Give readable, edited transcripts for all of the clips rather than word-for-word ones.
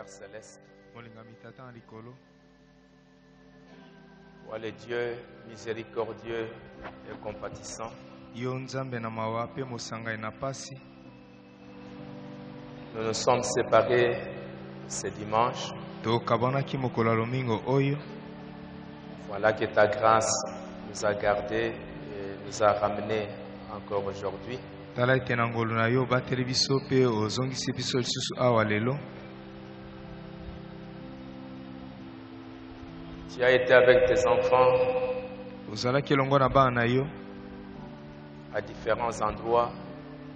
céleste. molingami tata na likolo. Toi le Dieu miséricordieux et compatissant. Yo nzambe na mawa pe mosangai na pasi. Nous nous sommes séparés ce dimanche. Tokabanaki mokolo lomingo oyo. Voilà que ta grâce nous a gardés et nous a ramenés encore aujourd'hui. Tala ete na ngolu na yo bateli biso pe ozongisi biso lisusu awa lelo. Tu as été avec tes enfants Ozalaki elongo na bana na yo à différents endroits.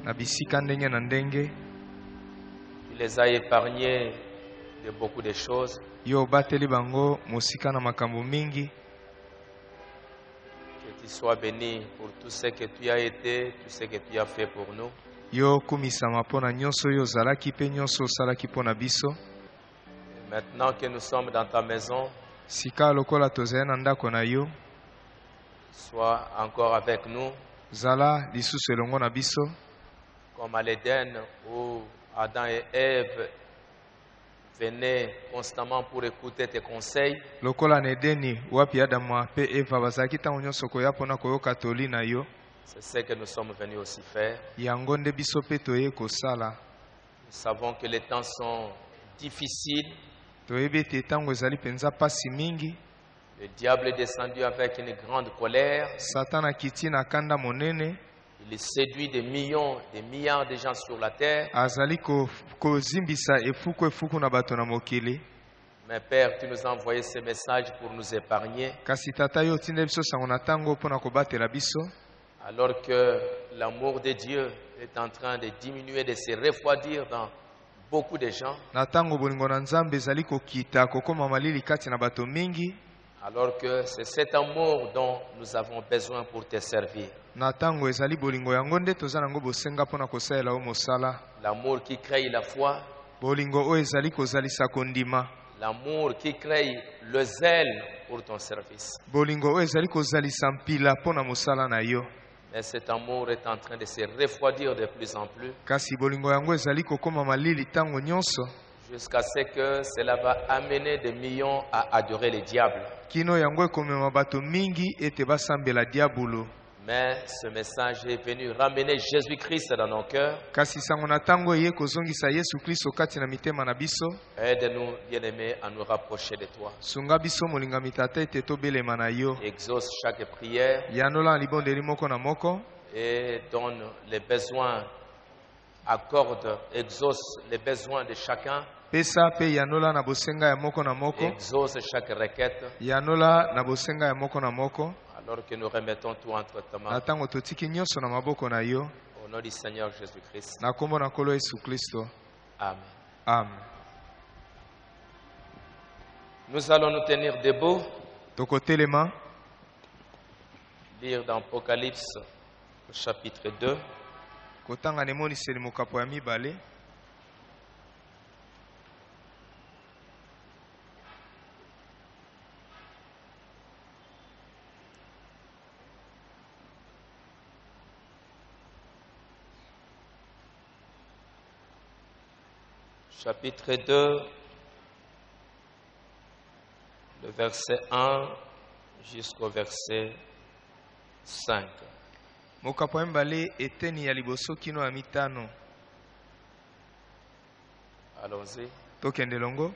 na bisika ndenge na ndenge. Tu les as épargnés de beaucoup de choses. Yo bateli bango mosika na makambo mingi. Que tu sois béni pour tout ce que tu as été, tout ce que tu as fait pour nous. Yo kumisama mpona nyonso oyo ozalaki pe nyonso osalaki mpona biso. Et maintenant que nous sommes dans ta maison, Sika lokola tozali na ndako na yo, sois encore avec nous, zala lisusu elongo na biso. comme à l'Éden où Adam et Ève venaient constamment pour écouter tes conseils. Lokola na Edeni wapi Adamu pe Eva bazalaki ntango nyonso koya mpona koyoka toli na yo. C'est ce que nous sommes venus aussi faire. Yango nde biso pe toye kosala. Nous savons que les temps sont difficiles. Toyebi ete ntango ezali mpenza pasi mingi. Le diable est descendu avec une grande colère. Satan akiti na kanda monene. Il séduit des millions, des milliards de gens sur la terre. Azali kozimbisa efuku na bato na mokili. Mais Père, tu nous as envoyé ce message pour nous épargner. Kasi tata yo tinde biso sango na ntango mpona kobatela biso. Alors que l'amour de Dieu est en train de diminuer, de se refroidir dans beaucoup de gens. Na ntango bolingo na Nzambe ezali kokita kokoma malili kati na bato mingi. Alors que c'est cet amour dont nous avons besoin pour te servir. Na ntango ezali bolingo yango nde toza nango bosenga mpona kosalela yo mosala. L'amour qui crée la foi. Bolingo oyo ezali kozalisa kondima. L'amour qui crée le zèle pour ton service. Bolingo oyo ezali kozalisa mpila mpona mosala na yo. Mais cet amour est en train de se refroidir de plus en plus. Kasi bolingo yango ezali kokoma malili ntango nyonso. Jusqu'à ce que cela va amener des millions à adorer le diable. Kino yango ekomema bato mingi ete basambela diabolo. Mais ce message est venu ramener Jésus-Christ dans nos cœurs. Kasi sango na ntango eye kozongisa Yesu Kristo kati na mitema na biso. Aide-nous, bien-aimés, à nous rapprocher de toi. Sunga biso molingami tata ete tobelema na yo. Exauce chaque prière Yanola libondeli moko na moko. et donne les besoins, accorde, exauce les besoins de chacun. Pesa pe yanola na bosenga ya moko na moko. Exauce chaque requête. Yanola na bosenga ya moko na moko. Alors que nous remettons tout entre tes mains. Na ntango totiki nyonso na maboko na yo. Au nom du Seigneur Jésus-Christ. Na kombo na Nkolo Yesu Kristo. Amen. Amen. Nous allons nous tenir debout, Tokotelema. lire dans Apocalypse au chapitre 2. Kotanga nemoniseli mokapo ya mibale. Chapitre 2, le verset 1 jusqu'au verset 5. Mokapo ya mibale eteni ya liboso kino ya mitano. Allons-y. Tokende longo.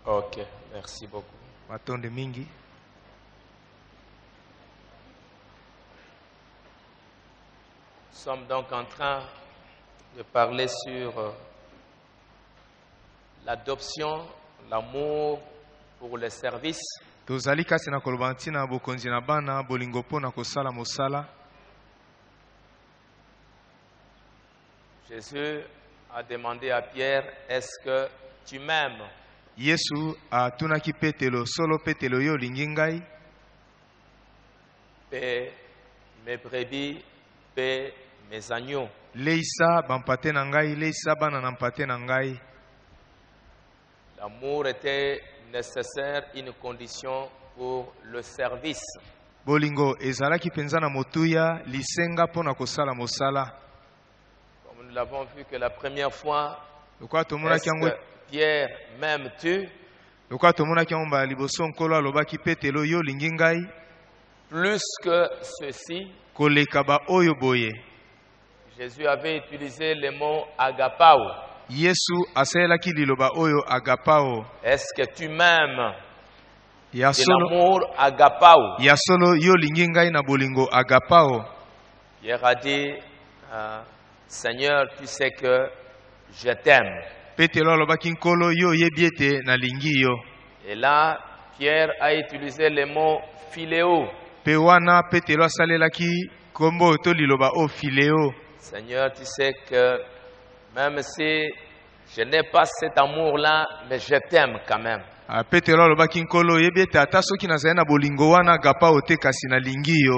Ok, merci beaucoup. Matonde mingi. sommes donc en train de parler sur l'adoption, l'amour pour le service. tozali kasi na koloba ntina bokonzi na bana bolingo mpona kosala mosala. Jésus a demandé à Pierre, est-ce que tu m'aimes? Yesu atunaki Petelo, solo Petelo yo olingi ngai? Paix mes brebis, paix mes agneaux. Leisa bampate na ngai, leisa bana na mpate na ngai. L'amour était nécessaire, une condition pour le service. Bolingo ezalaki penza na motuya lisenga mpona kosala mosala. Comme nous l'avons vu que la première fois, est-ce que Pierre m'aimes-tu? Lokwa tomonaki yango mbala liboso nkolo alobaki Petelo yo olingi ngai? Plus que ceci, koleka ba oyo boye. Jésus avait utilisé le mot agapao. Yesu asalelaki liloba oyo agapao. Est-ce que tu m'aimes? Ya De solo, l'amour agapao. ya solo yo olingi ngai na bolingo agapao. Pierre a dit, Seigneur, tu sais que je t'aime. Petelo alobaki nkolo yo oyebi ete nalingi yo. Et là, Pierre a utilisé le mot philéo. Pe wana Petelo asalelaki kombo to liloba o phileo. Seigneur, tu sais que même si je n'ai pas cet amour-là, mais je t'aime quand même. Petelo alobaki nkolo oyebi ete ata soki nazali na bolingo wana agapao te kasi nalingi yo.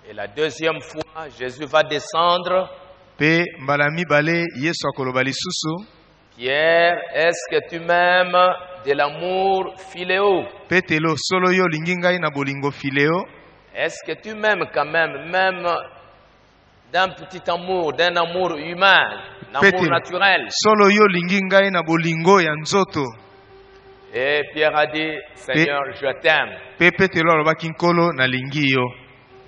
Et la deuxième fois, Jésus va descendre. Pe mbala mibale Yesu akoloba lisusu. Pierre, est-ce que tu m'aimes? De l'amour philéo. Petelo, solo yo olingi ngai na bolingo phileo. Est-ce que tu m'aimes quand même d'un petit amour, d'un amour humain, d'un amour naturel? Solo yo olingi ngai na bolingo ya nzoto. Et Pierre a dit, Seigneur, je t'aime. Pe Petelo alobaki nkolo nalingi yo.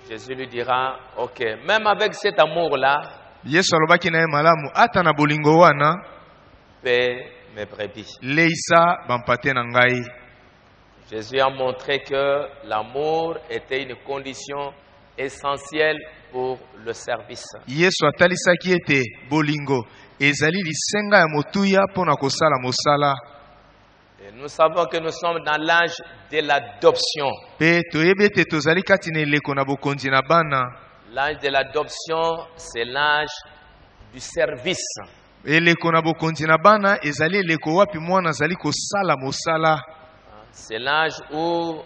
Jésus lui dira, ok, même avec cet amour-là, Yesu alobaki na ye malamu ata na bolingo wana paix mes brebis. leisa bampate na ngai. Jésus a montré que l'amour était une condition essentielle pour le service. Yesu atalisaki ete bolingo ezali lisenga ya motuya mpona kosala mosala. Et nous savons que nous sommes dans l'âge de l'adoption. Pe toyebi ete tozali kati na eleko na bokonzi na bana. L'âge de l'adoption, c'est l'âge du service. Eleko na bokonzi na bana ezali eleko wapi mwana azali kosala mosala. C'est l'âge où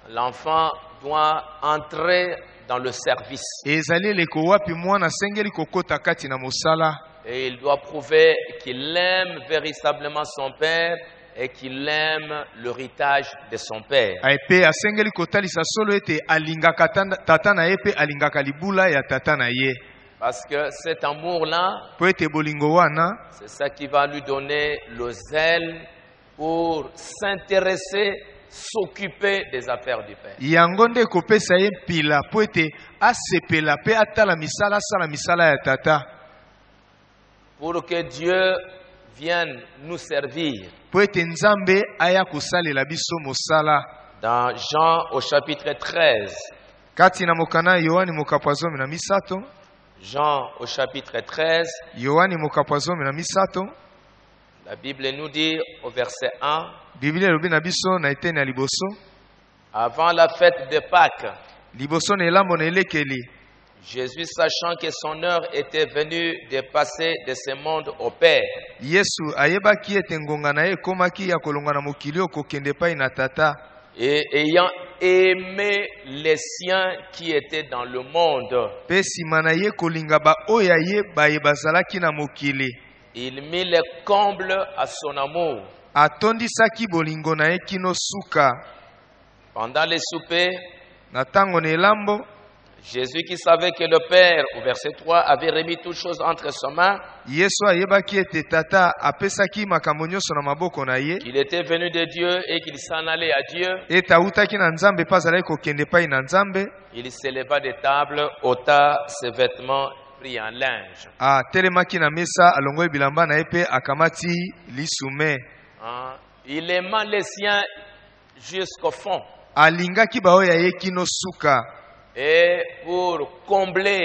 l'enfant doit entrer dans le service. Ezali eleko wapi mwana asengeli kokota kati na mosala. Et il doit prouver qu'il aime véritablement son père et qu'il aime l'héritage de son père. Aipe asengeli kotalisa solo ete alingaka tata na ye pe alingaka libula ya tata na ye. Parce que cet amour-là, Po ete bolingo wana c'est ça qui va lui donner le zèle pour s'intéresser, s'occuper des affaires du Père. yango nde kopesa ye mpila po ete asepela pe atala misala asala misala ya tata. Pour que Dieu vienne nous servir. Po ete Nzambe aya kosalela biso mosala. Dans Jean au chapitre 13. Kati na mokana Yohani mokapo azomi na misato. Jean au chapitre 13. Yohani mokapo azomi na misato. La Bible nous dit au verset 1. Biblia elobi na biso na eteni ya liboso. Avant la fête de Pâques. Liboso na elambo na elekeli. Jésus, sachant que son heure était venue de passer de ce monde au Père. Yesu ayebaki ete ngonga na ye ekomaki ya kolonga na mokili okokende epai na tata. Et ayant aimé les siens qui étaient dans le monde. Pe sima na ye kolinga ba oyo ye baye bazalaki na mokili. Il mit les combles à son amour. Atondisaki bolingo na ye kino suka. Pendant les soupers, na tango na elambo, Jésus qui savait que le Père, au verset 3, avait remis toutes choses entre ses mains. Yesu ayebaki ete tata apesaki makambo nyonso na maboko na ye. Il était venu de Dieu et qu'il s'en allait à Dieu. Ete autaki na Nzambe pa azalaki kokende epai na Nzambe. Il s'éleva de table, ôta ses vêtements, prit un linge. Atelemaki na mesa alongoi bilamba na ye pe akamati lisume. Il aima les siens jusqu'au fond. Alingaki ba oyo ye kino suka. Et pour combler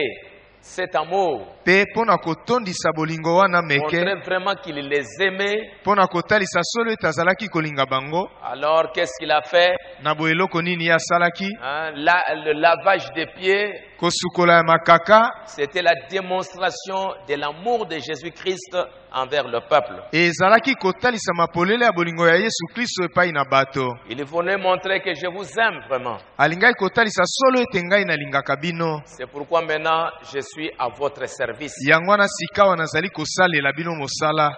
cet amour. Pe pona kotondisa bolingo wana meke. Montrer vraiment qu'il les aimait. Pona kotalisa solo etazalaki kolinga bango. Alors qu'est-ce qu'il a fait? Na boeloko nini ya salaki? Le lavage des pieds. Kosukola ya makaka. C'était la démonstration de l'amour de Jésus-Christ envers le peuple. Ezalaki kotalisa mapolele ya bolingo ya Yesu Kristo epai na bato. Il voulait montrer que je vous aime vraiment. Alingai kotalisa solo ete ngai nalingaka bino. C'est pourquoi maintenant je suis à votre service. Yango wana sika wana nazali kosalela bino mosala.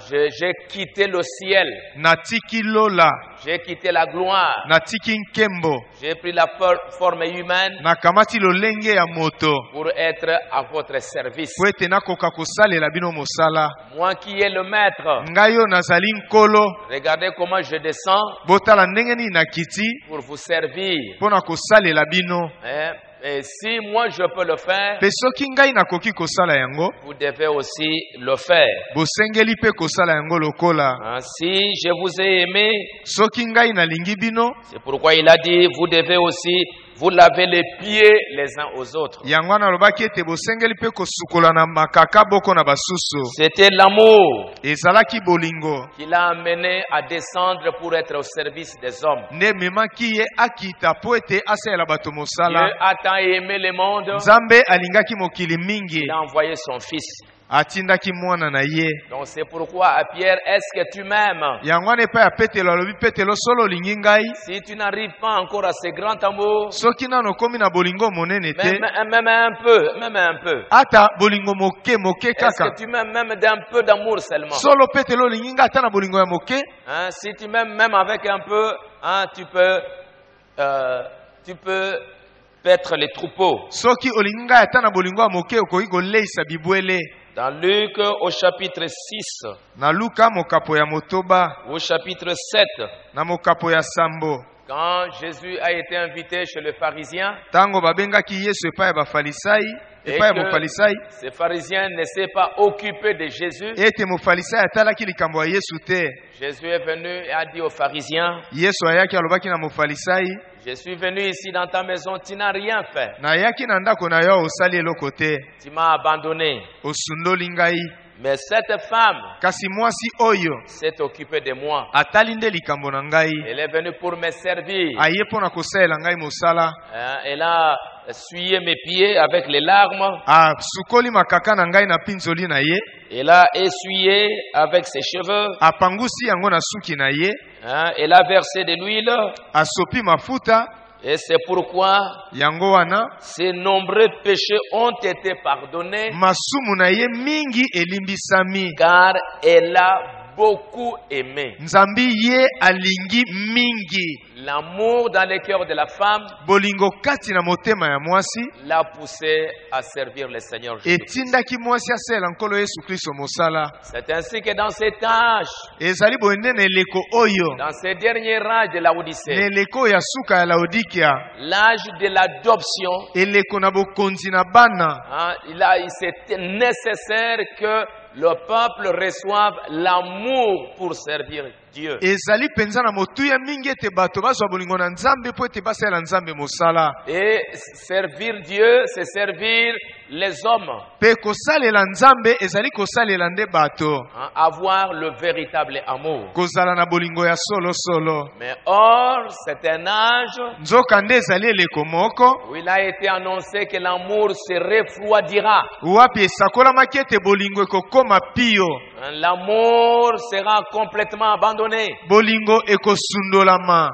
J'ai quitté le ciel. Natiki lola. J'ai quitté la gloire. Natiki nkembo. J'ai pris la forme humaine. Nakamati lolenge ya moto. Pour être à votre service. Po ete nakoka kosalela bino mosala. Moi qui est le maître. Ngayo nazali nkolo. Regardez comment je descends. Botala ndenge nini nakiti. Pour vous servir. Pona kosalela bino. Et si moi je peux le faire, soki ngai nakoki kosala yango, vous devez aussi le faire. Bosengeli pe kosala yango lokola. Si je vous ai aimé, soki ngai nalingi bino, c'est pourquoi il a dit vous devez aussi vous laver les pieds les uns aux autres. Yango na lobaki ete bosengeli pe kosukola na makaka boko na basusu. C'était l'amour. Ezalaki bolingo. Qui l'a amené à descendre pour être au service des hommes. Ne memaki ye akita po ete asala bato mosala. Dieu a tant aimé le monde. Nzambe alingaki mokili mingi. Il a envoyé son fils. Atindaki mwana na ye. Donc c'est pourquoi à Pierre, est-ce que tu m'aimes? Yango ne pa Petelo alobi Petelo solo lingi ngai. Si tu n'arrives pas encore à ce grand amour, soki nano komi na bolingo monene te. Même un peu. Ata bolingo moke moke kaka. Est-ce que tu m'aimes même d'un peu d'amour seulement? Solo Petelo lingi nga ata na bolingo ya moke. Si tu m'aimes même avec un peu, tu peux paître les troupeaux. Soki olingi nga ata na bolingo ya moke okoki koleisa bibwele. Dans Luc au chapitre 6. Na Luka mokapo ya motoba. Au chapitre 7. Na mokapo ya sambo. Quand Jésus a été invité chez le pharisien. Tango babengaki Yesu epai ya bafalisai. Epai ya mofalisai. Ces pharisiens ne s'est pas occupé de Jésus. Ete mofalisai atalaki likambo ya Yesu te. Jésus est venu et a dit aux pharisiens. Yesu ayaki alobaki na mofalisai. Je suis venu ici dans ta maison, tu n'as rien fait. Na yaki na ndako na yo osali eloko te. Tu m'as abandonné. Osundoli ngai. Mais cette femme kasi mwasi oyo s'est occupée de moi. Atali nde likambo na ngai. Elle est venue pour me servir. Aye pona kosalela ngai mosala. Elle a essuyé mes pieds avec les larmes. Sukoli makaka na ngai na pinzoli na ye. Elle a essuyé avec ses cheveux. Apangusi yango na suki na ye. Elle a versé de l'huile. Asopi mafuta. Et c'est pourquoi yango wana ces nombreux péchés ont été pardonnés. Masumu na ye mingi elimbisami. Car elle a beaucoup aimé. Nzambi ye alingi mingi. L'amour dans le cœur de la femme bolingo kati na motema ya mwasi l'a poussé à servir le Seigneur Jésus. Etindaki mwasi asela nkolo Yesu Kristo mosala. C'est ainsi que dans cet âge, ezali boende na eleko oyo, dans ces derniers âges de Laodicée, na eleko ya suka ya Laodikia, l'âge de l'adoption, eleko na bokonzi na bana, c'était nécessaire que le peuple reçoive l'amour pour servir Dieu. Ezali penza na motuya mingi ete bato bazwa bolingo na Nzambe po ete basala Nzambe mosala. Et servir Dieu, c'est servir les hommes. Pe kosalela Nzambe ezali kosalela nde bato. Avoir le véritable amour. Kozala na bolingo ya solo solo. Mais or, c'est un âge nzoka nde ezali eleko moko où il a été annoncé que l'amour se refroidira. Wapi esakolamaki ete bolingo ekokoma pio. L'amour sera complètement abandonné. Bolingo ekosundolama.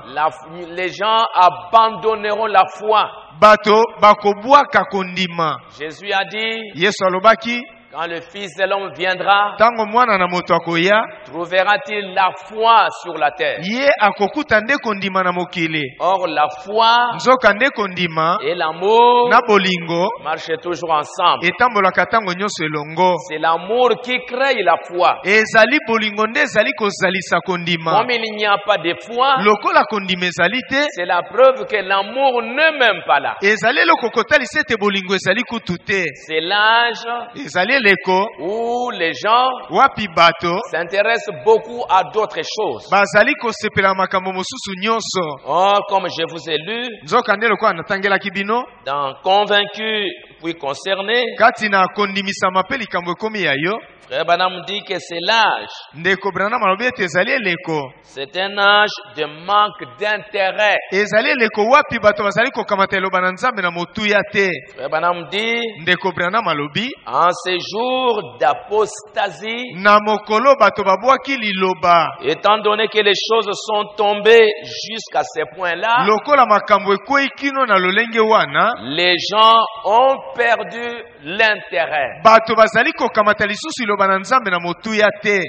Les gens abandonneront la foi. Bato bakobwaka kondima. Jésus a dit, Yesu alobaki, quand le Fils de l'homme viendra, tango mwana na moto akoya, trouvera-t-il la foi sur la terre? Ye akokuta nde kondima na mokili. Or la foi nzoka nde kondima et l'amour na bolingo marchent toujours ensemble. etambolaka tango nyonso elongo. C'est l'amour qui crée la foi. Ezali bolingo nde ezali kozalisa kondima. Comme il n'y a pas de foi, lokola kondima ezali te, c'est la preuve que l'amour n'est même pas là. ezali eloko kotalisa ete bolingo ezali kutu te. C'est l'âge ezali eleko où les gens wapi bato s'intéressent beaucoup à d'autres choses. bazali kosepela makambo mosusu nyonso. Or, comme je vous ai lu nzoka nde lokola natangelaki bino dans Convaincu puis concerné. kati na kondimisama mpe likambo ekomi ya yo. Frère Branham dit que c'est l'âge. Ndeko Branham alobi ete ezali eleko. C'est un âge de manque d'intérêt. Ezali eleko wapi bato bazali kokamata eloba na Nzambe na motuya te. Frère Branham dit, Ndeko Branham alobi en ces jours d'apostasie, na mokolo bato babwaki liloba. étant donné que les choses sont tombées jusqu'à ce point-là, Lokola makambo ekwei kino na lolenge wana, les gens ont perdu l'intérêt. bato bazali kokamata lisusu iloba na Nzambe na motuya te.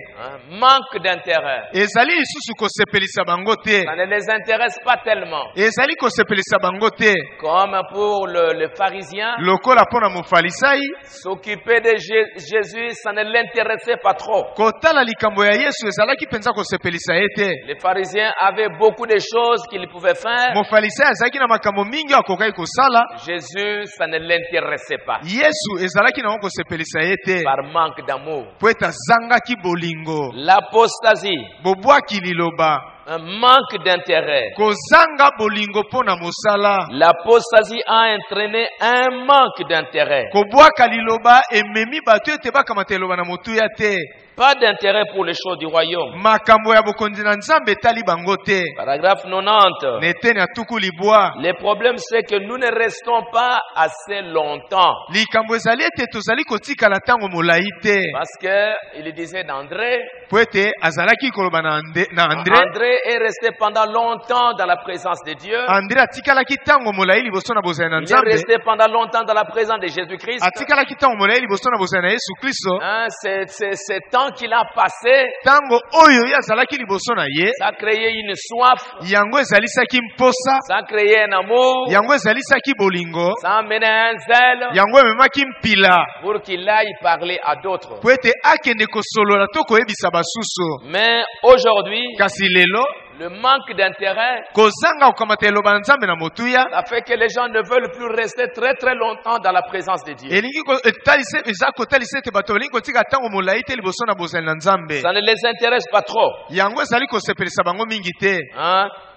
Manque d'intérêt. Ezali lisusu kosepelisa bango te. Ça ne les intéresse pas tellement. Ezali kosepelisa bango te. Comme pour le pharisien, Lokola pona mofalisai, s'occuper de Jésus, ça ne l'intéressait pas trop. kotala likambo ya Yesu ezalaki penza kosepelisa ye te. Les pharisiens avaient beaucoup de choses qu'ils pouvaient faire. Mofalisai azalaki na makambo mingi akokaki kosala. Jésus, ça ne l'intéressait pas. Yesu ezalaki na kosepelisa ye te. Par manque d'amour. Po ete azangaki bolingo. L'apostasie, Bobwaki liloba. un manque d'intérêt. Kozanga bolingo pona mosala. L'apostasie a entraîné un manque d'intérêt. Kobwaka liloba ememi bato ete bakamata eloba na motuya te. Pas d'intérêt pour les choses du royaume. Makambo ya bokonzi na Nzambe etali bango te. Paragraphe 90. Neteni atuku libwa. Le problème, c'est que nous ne restons pas assez longtemps. Likambo ezali ete tozali kotikala ntango molai te. Parce que il disait d'André. Po ete azalaki koloba na André. André est resté pendant longtemps dans la présence de Dieu. André atikalaki ntango molai liboso na bozali na Il est Nzambe. resté pendant longtemps dans la présence de Jésus-Christ. Atikalaki ntango molai liboso na bozali na Yesu Kristo. C'est temps qu'il a passé, Ntango oyo ye azalaki liboso na ye. ça a créé une soif, Yango ezalisaki mposa. ça a créé un amour, Yango ezalisaki bolingo. ça a amené un zèle Yango ememaki mpila. pour qu'il aille parler à d'autres. Po ete akende kosolola to koyebisa basusu. Mais aujourd'hui, Kasi lelo le manque d'intérêt, kozanga kokamata eloba na Nzambe na motuya. ça fait que les gens ne veulent plus rester très très longtemps dans la présence de Dieu. Elingi kotalisa eza kotalisa ete bato balingi kotika ntango molai te liboso na bozali na Nzambe. Ça ne les intéresse pas trop. Yango ezali kosepelisa bango mingi te.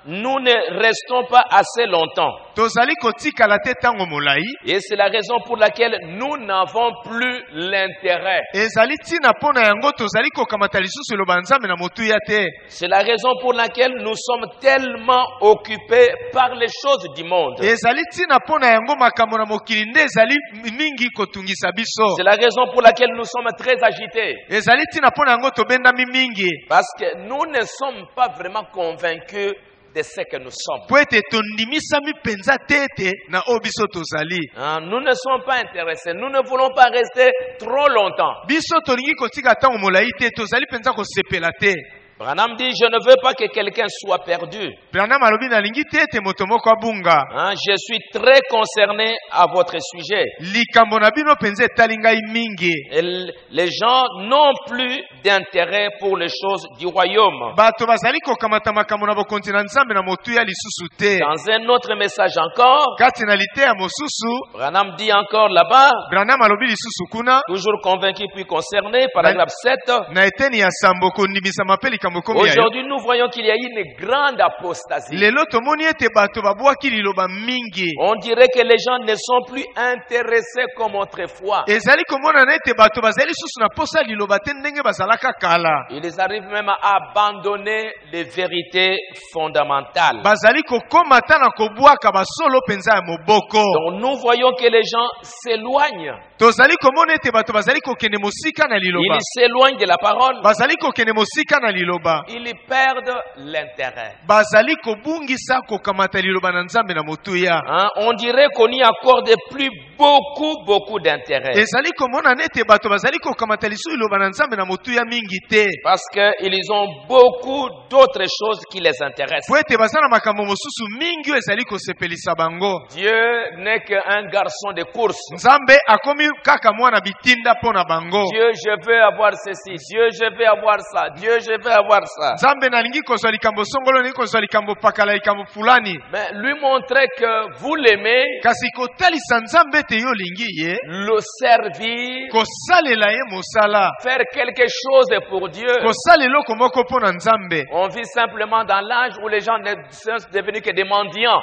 Nous ne restons pas assez longtemps. Tozali kotikala te ntango molai. Et c'est la raison pour laquelle nous n'avons plus l'intérêt. Ezali tina mpona yango tozali kokamata lisusu eloba na Nzambe na motuya te. C'est la raison pour laquelle nous sommes tellement occupés par les choses du monde. Ezali tina mpona yango makambo na mokili nde ezali mingi kotungisa biso. C'est la raison pour laquelle nous sommes très agités. Ezali tina mpona yango tobendami mingi. Parce que nous ne sommes pas vraiment convaincus de ce que nous sommes. Po ete tondimisami penza te ete na oyo biso tozali. Nous ne sommes pas intéressés. Nous ne voulons pas rester trop longtemps. Biso tolingi kotika ntango molai te tozali penza kosepela te. Branham dit, je ne veux pas que quelqu'un soit perdu. Branham alobi nalingi te ete moto moko abunga. Je suis très concerné à votre sujet. Likambo na bino penza etali ngai mingi. Et les gens n'ont plus d'intérêt pour les choses du royaume. Bato bazali kokamata makambo na bokonzi na Nzambe na motuya lisusu te. Dans un autre message encore, Kati na lite ya mosusu, Branham dit encore là-bas, Branham alobi lisusu kuna, toujours convaincu puis concerné, paragraphe 7. na eteni ya sambo kondimisa mpe likambo komi ya yo. Aujourd'hui, nous voyons qu'il y a une grande apostasie. Lelo tomoni ete bato babwaki liloba mingi. On dirait que les gens ne sont plus intéressés comme autrefois. Ezali komonana ete bato bazali lisusu na posa liloba te ndenge bazalaka kala. Ils arrivent même à abandonner les vérités fondamentales. Bazali kokoma ta na kobwaka basolo penza ya moboko. Donc nous voyons que les gens s'éloignent. Tozali komona ete bato bazali kokende mosika na liloba. Ils s'éloignent de la parole. Bazali kokende mosika na liloba. Ils perdent l'intérêt. Bazali kobungisa kokamata liloba na Nzambe na motuya. On dirait qu'on y accorde plus beaucoup d'intérêt. Ezali komona ete bato bazali kokamata lisu liloba na Nzambe na motuya mingi te. Parce qu'ils ont beaucoup d'autres choses qui les intéressent. Po ete bazana makambo mosusu mingi oyo ezali kosepelisa bango. Dieu n'est qu'un garçon de course. Nzambe akomi kaka mwana bitinda pona bango. Dieu, je veux avoir ceci. Dieu, je veux avoir ça. Dieu, je veux savoir ça. Nzambe nalingi kozwa likambo songolo nalingi kozwa likambo pakala likambo fulani. Mais lui montrer que vous l'aimez, Kasi kotalisa Nzambe te yo lingi ye. le servir, Kosalela ye mosala. faire quelque chose pour Dieu. Kosala eloko moko pona Nzambe. On vit simplement dans l'âge où les gens ne sont devenus que des mendiants.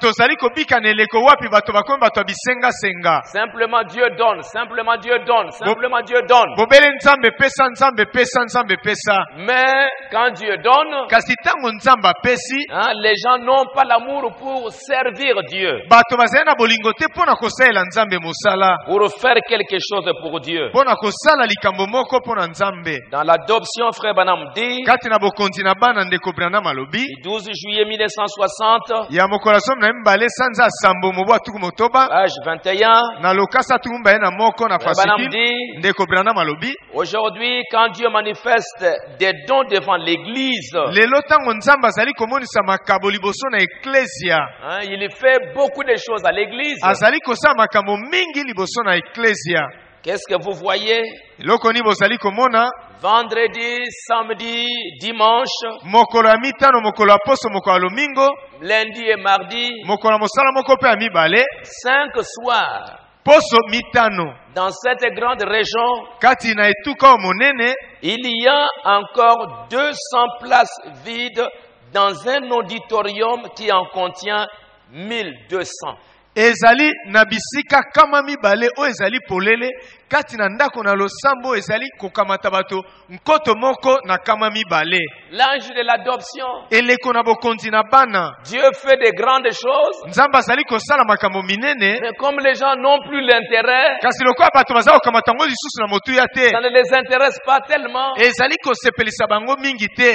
Tozali kobika na eleko wapi bato bakomi bato bisenga senga. Simplement Dieu donne, simplement Dieu donne, simplement Dieu donne. Bobele Nzambe pesa Nzambe pesa Nzambe pesa. Mais quand Dieu donne, Kasi tango Nzambe apesi, les gens n'ont pas l'amour pour servir Dieu, bato bazali na bolingo te pona kosalela Nzambe mosala. pour faire quelque chose pour Dieu. Pona kosala likambo moko pona Nzambe. Dans l'adoption, frère Branham dit, Kati na bokonzi na bana ndeko Branham alobi, le 12 juillet 1960, ya mokolo somi na mbale sanza sambo mobu atuku motoba, page 21, na lokasa tuku mbaye na moko na frère Branham fasiki, dit, ndeko Branham alobi, aujourd'hui, quand Dieu manifeste des dons devant l'Église, lelo tango Nzambe azali komonisa makabo liboso na eklesia, il fait beaucoup de choses à l'Église. azali kosala makambo mingi liboso na eklesia. Qu'est-ce que vous voyez? Eloko ni bozali komona, Vendredi, samedi, dimanche, mokolo ya mitano, mokolo ya poso, mokolo ya lomingo, lundi et mardi, mokolo ya mosala moko mpe ya mibale, 5 soirs. poso mitano. Dans cette grande région, Kati na etuka o monene, il y a encore 200 places vides dans un auditorium qui en contient 1200. ezali na bisika kama mibale o ezali polele, kati na ndako na losambo ezali kokamata bato nkoto moko na kama mibale. L'ange de l'adoption, Eleko na bokonzi na bana, Dieu fait de grandes choses, Nzambe azali kosala makambo minene, mais comme les gens n'ont plus l'intérêt, kasi lokola bato baza kokamata ngo lisusu na motuya te, ça ne les intéresse pas tellement. ezali kosepelisa bango mingi te.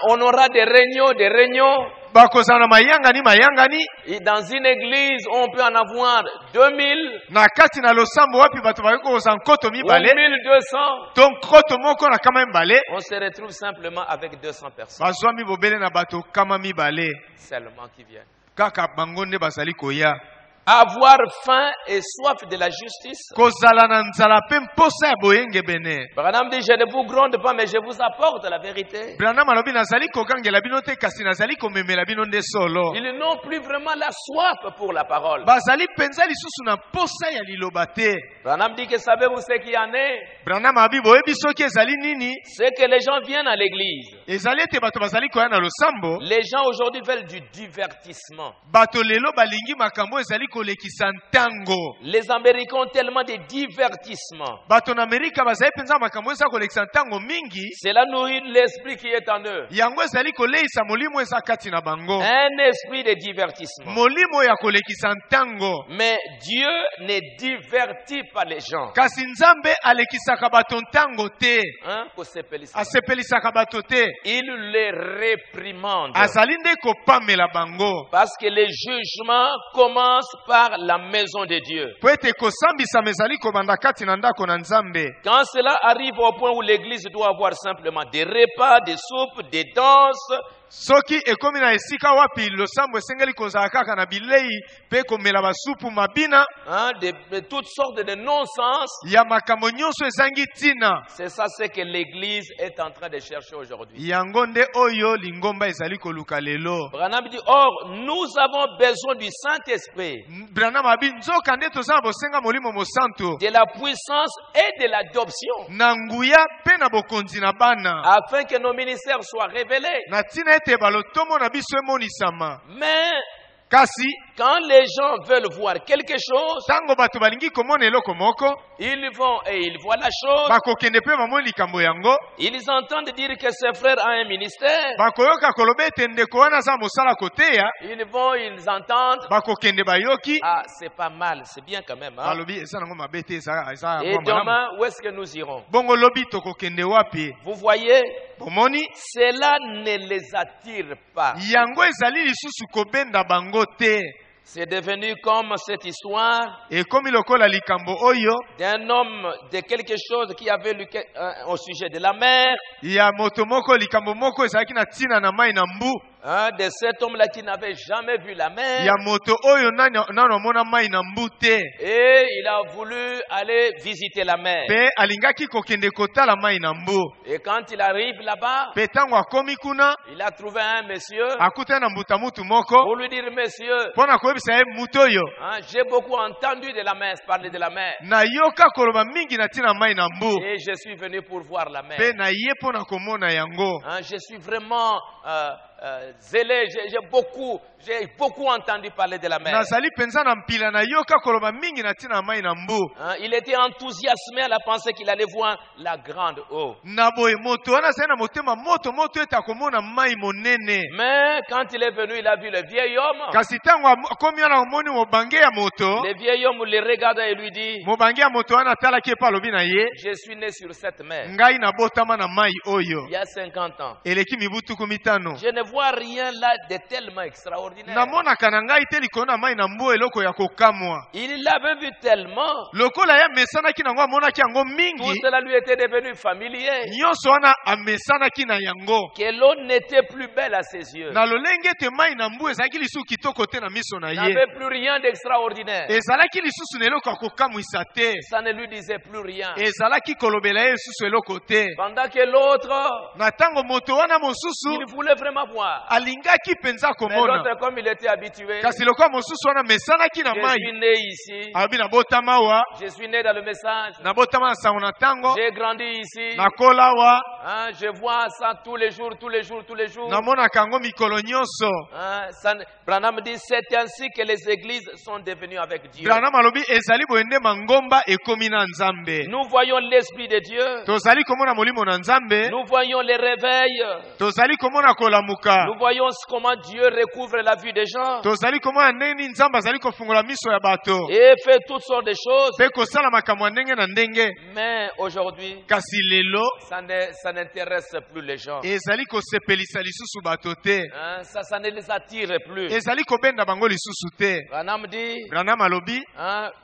On aura des réunions. Bakozala na mayangani, Et dans une église, on peut en avoir 2000 na kati na losambo wapi bato bako koza nkoto ou mibale, 1200. to nkoto moko na kama mibale, On se retrouve simplement avec 200 personnes bazwami bobele na bato kama mibale. seulement qui viennent. Kaka bango nde bazali koya. Avoir faim et soif de la justice. Kozala na nzala pe mposa ya boyenge bene. Branham dit, je ne vous gronde pas, mais je vous apporte la vérité. Branham alobi nazali kokangela bino te kasi nazali komemela bino nde solo. Ils n'ont plus vraiment la soif pour la parole. Bazali penza lisusu na mposa ya liloba te. Branham dit que savez-vous ce qu'il y en est? Branham abi boyebi soki ezali nini? C'est que les gens viennent à l'église. Ezali ete bato bazali koya na losambo. Les gens aujourd'hui veulent du divertissement. Bato lelo balingi makambo ezali kolekisa ntango. Les Américains ont tellement de divertissement. Bato na Amerika bazali penza makambo ezali kolekisa ntango mingi. Cela nourrit l'esprit qui est en eux. Yango ezali koleisa molimo eza kati na bango. Un esprit de divertissement. Molimo ya kolekisa ntango. Mais Dieu ne divertit pas les gens. Kasi Nzambe alekisaka bato ntango te. Kosepelisaka. Asepelisaka bato te. Il les réprimande. Azali nde kopamela bango. Parce que les jugements commencent par la maison de Dieu. Po ete kosambisa ezali kobanda kati na ndako na Nzambe. Quand cela arrive au point où l'église doit avoir simplement des repas, des soupes, des danses, soki ekomi na esika wapi losambo esengeli kozala kaka na bilei pe komela basupu mabina, de toutes sortes de non-sens, ya makambo nyonso ezangi tina. c'est ça ce que l'église est en train de chercher aujourd'hui. Yango nde oyo lingomba ezali koluka lelo. Branham dit, or, nous avons besoin du Saint-Esprit, Branham abi nzoka nde tozala bosenga molimo mosantu, de la puissance et de l'adoption, na nguya pe na bokonzi na bana, afin que nos ministères soient révélés. na tina ete balotomo na biso emonisama. Mais Kasi quand les gens veulent voir quelque chose, tango bato balingi komona eloko moko, ils vont et ils voient la chose. bakokende pe bamoni likambo yango, Ils entendent dire que ce frère a un ministère. bakoyoka koloba ete ndeko wana aza mosala koteya, Ils vont, ils entendent. bakokende bayoki, Ah, c'est pas mal, c'est bien quand même. Hein? balobi eza nango mabe te, eza Et mwa malamu. demain, où est-ce que nous irons? Bongo lobi tokokende wapi? Vous voyez, Bomoni cela ne les attire pas. yango ezali lisusu kobenda bango te. C'est devenu comme cette histoire Ekomi lokola likambo oyo d'un homme de quelque chose qui avait lu au sujet de la mer. ya moto moko likambo moko ezalaki na tina na mai na mbu. de cet homme-là qui n'avait jamais vu la mer. ya moto oyo nano amona mai na mbu te. Et il a voulu aller visiter la mer. Pe alingaki kokende kotala mai na mbu. Et quand il arrive là-bas, Pe tango akomi kuna il a trouvé un monsieur akutana na mbuta mutu moko pour lui dire, monsieur, mpona koyebisa ye mutu oyo j'ai beaucoup entendu de la mer, parler de la mer. nayoka koloba mingi na ntina mai na mbu. Et je suis venu pour voir la mer. Pe na ye mpona komona yango. Je suis vraiment zélé, j'ai beaucoup entendu parler de la mer. Nazali penza na mpila nayoka koloba mingi na ntina mai na mbu. Il était enthousiasmé à la pensée qu'il allait voir la grande eau. Na boye moto wana azali na motema moto ete akomona mai monene. Mais quand il est venu, il a vu le vieil homme. Kasi ntango akomi wana omoni mobange ya moto, Le vieil homme le regarda et lui dit, mobange ya moto wana atalaki epa alobi na ye, je suis né sur cette mer ngai nabotama na mai oyo il y a 50 ans. eleki mibu tuku mitano. Je ne vois rien là de tellement extraordinaire. Namonaka na ngai te likolo na mai na mbu eloko ya kokamwa. Il l'avait vu tellement. Lokola ye amesanaki nango amonaki yango Tout mingi, cela lui était devenu familier. nyonso wana amesanaki na yango. Que l'eau n'était plus belle à ses yeux. Na lolenge ete mai na mbu ezalaki lisusu kitoko te na miso na ye. N'avait plus rien d'extraordinaire. Ezalaki lisusu na eloko ya kokamwisa te. Ça ne lui disait plus rien. Ezalaki kolobela ye lisusu eloko te. Pendant que l'autre, Na ntango moto wana mosusu il voulait vraiment voir. alingaki penza Mais komona. l'autre, comme il était habitué, Kasi lokola mosusu wana mesanaki na je mai, suis né ici, alobi nabotama awa, je suis né dans le message, nabotama na sango na ntango, j'ai grandi ici, nakola awa, je vois ça tous les jours, tous les jours, tous les jours. namonaka yango mikolo nyonso. Branham dit, c'est ainsi que les églises sont devenues avec Dieu. Branham alobi ezali boye nde mangomba ekomi na Nzambe. Nous voyons l'Esprit de Dieu, Tozali komona molimo na Nzambe, nous voyons les réveils, tozali komona kolamuka, nous voyons comment Dieu recouvre la vue des gens tozali komona ndenge Nzambe azali kofungola miso ya bato, et fait toutes sortes de choses. pe kosala makambo ya ndenge na ndenge. Mais aujourd'hui, Kasi lelo ça n'intéresse plus les gens. ezali kosepelisa lisusu bato te, Ça ne les attire plus. ezali kobenda bango lisusu te. Branham dit, Branham alobi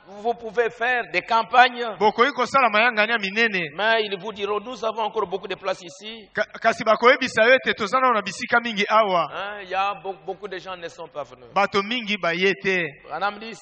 vous pouvez faire des campagnes, bokoki kosala mayangani minene, mais ils vous diront, nous avons encore beaucoup de place ici. kasi bakoyebisa yo ete toza nano na bisika mingi awa, Il y a beaucoup de gens ne sont pas venus. bato mingi baye te. Branham dit,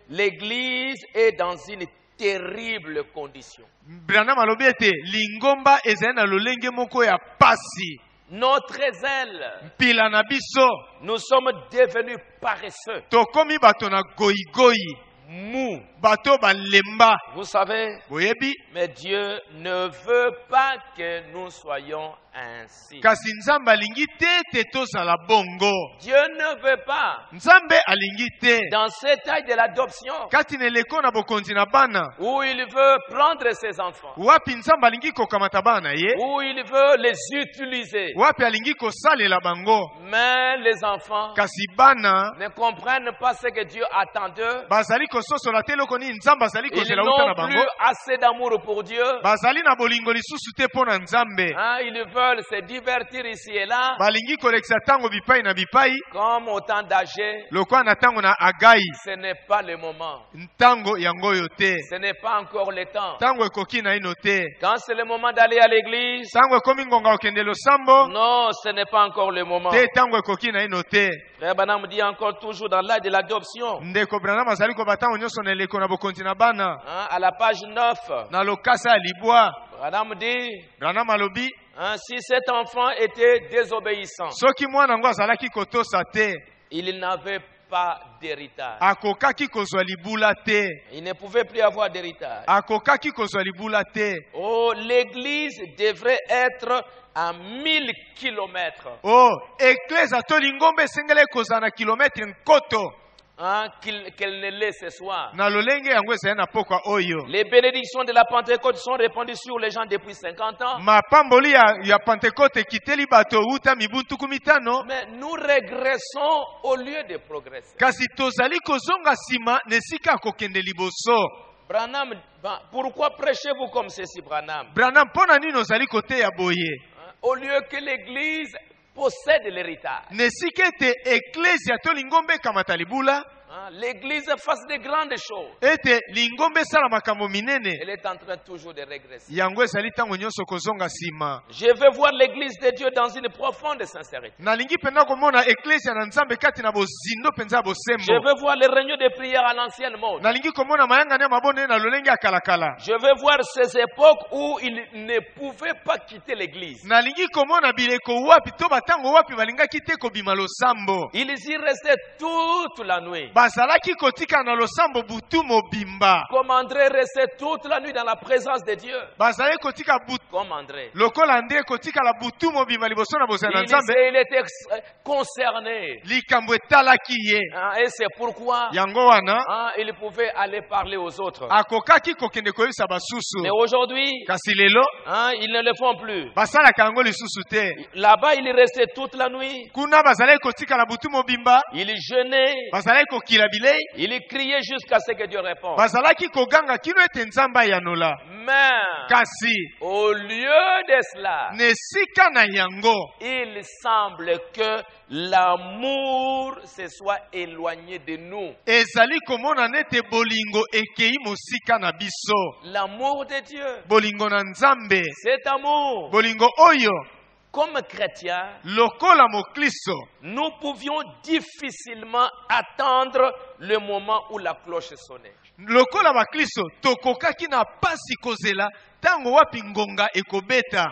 l'église est dans une terrible condition. Branham alobi ete lingomba ezali na lolenge moko ya pasi. Notre zèle, Mpila na biso nous sommes devenus paresseux, tokomi bato na goyigoyi, mous. bato balemba. Vous savez, Boyebi, mais Dieu ne veut pas que nous soyons ainsi. kasi Nzambe alingi te ete tozala bongo. Dieu ne veut pas, Nzambe alingi te dans cette taille de l'adoption, kati na eleko na bokonzi na bana, où il veut prendre ses enfants, wapi Nzambe alingi kokamata bana na ye, où il veut les utiliser. wapi alingi kosalela bango. Mais les enfants Kasi bana ne comprennent pas ce que Dieu attend d'eux. bazali kososola te eloko nini Nzambe azali Ils kozela uta na n'ont plus bango. assez d'amour pour Dieu. Bazali na bolingo lisusu te mpo na Nzambe. Ils veulent se divertir ici et là, Balingi kolekisa ntango bipai na bipai, comme au temps d'âge. lokola na ntango na Agai. Ce n'est pas le moment. Ntango yango oyo te, Ce n'est pas encore le temps. ntango ekoki na ino te, Quand c'est le moment d'aller à l'église, ntango ekomi ngonga okende losambo non, ce n'est pas encore le moment. te, ntango ekoki na ino te. Frère Branham dit encore toujours dans l'âge de l'adoption, Ndeko Branham azali koba ntango nyonso na eleko na bokonzi na bana, à la page 9, na lokasa ya libwa. Branham dit, Branham alobi si cet enfant était désobéissant, soki mwana yango azalaki kotosa te, il n'avait pas d'héritage. akokaki kozwa libula te, Il ne pouvait plus avoir d'héritage. akokaki kozwa libula te. Oh, l'église devrait être à 1000 kilomètres. Oh, eklesa to lingombe esengeli kozala na kilometre nkoto Qu'elle ne l'est ce soir. na lolenge yango ezali na pokwa oyo. Les bénédictions de la Pentecôte sont répandues sur les gens depuis 50 ans. Mapamboli ya Pentecote ekiteli bato uta mibu tuku mitano, Mais nous régressons au lieu de progresser. kasi tozali kozonga nsima na esika ya kokende liboso. Branham, pourquoi prêchez-vous comme ceci, Branham? Branham, mpona nini ozali koteya boye? Au lieu que l'église possède l'héritage. Na esika ete eklesia to lingombe ekamata libula, L'église fasse de grandes choses. ete lingomba esala makambo minene Elle est en train toujours de régresser. yango ezali ntango nyonso kozonga nsima. Je veux voir l'église de Dieu dans une profonde sincérité. nalingi mpenza komona eklesia na nzambe kati na bozindo mpenza ya Je bosembo. veux voir les réunions de prière à l'ancienne mode. nalingi komona mayangani ya mabonde na lolenge ya kalakala. Je veux voir ces époques où ils ne pouvaient pas quitter l'église. nalingi komona bileko wapi to batango wapi balingaki te kobima losambo. Ils y restaient toute la nuit. bazalaki kotika na losambo butu mobimba. Comme André restait toute la nuit dans la présence de Dieu. bazalaki kotika butu Comme André. lokola nde kotika la butu mobimba liboso na bozala na nzambe. Il était concerné. likambo etalaki ye. Et c'est pourquoi yango wana il pouvait aller parler aux autres. akokaki kokende koyebisa basusu. Mais aujourd'hui, kasi lelo ils ne le font plus. basalaka yango lisusu te. Là-bas, il restait toute la nuit. kuna bazalaki kotika la butu mobimba. Il jeûnait. bazalaki kokila bilei. Il criait jusqu'à ce que Dieu réponde. bazalaki koganga kino ete nzambe ayanola. Mais kasi au lieu de cela, na esika na yango il semble que l'amour se soit éloigné de nous. ezali komona nete bolingo ekei mosika na biso. L'amour de Dieu, bolingo na nzambe. cet amour, bolingo oyo comme chrétiens, lokola moklisto nous pouvions difficilement attendre le moment où la cloche sonnait. lokola baklisto tokokaki na pasi kozela ntango wapi ngonga ekobeta.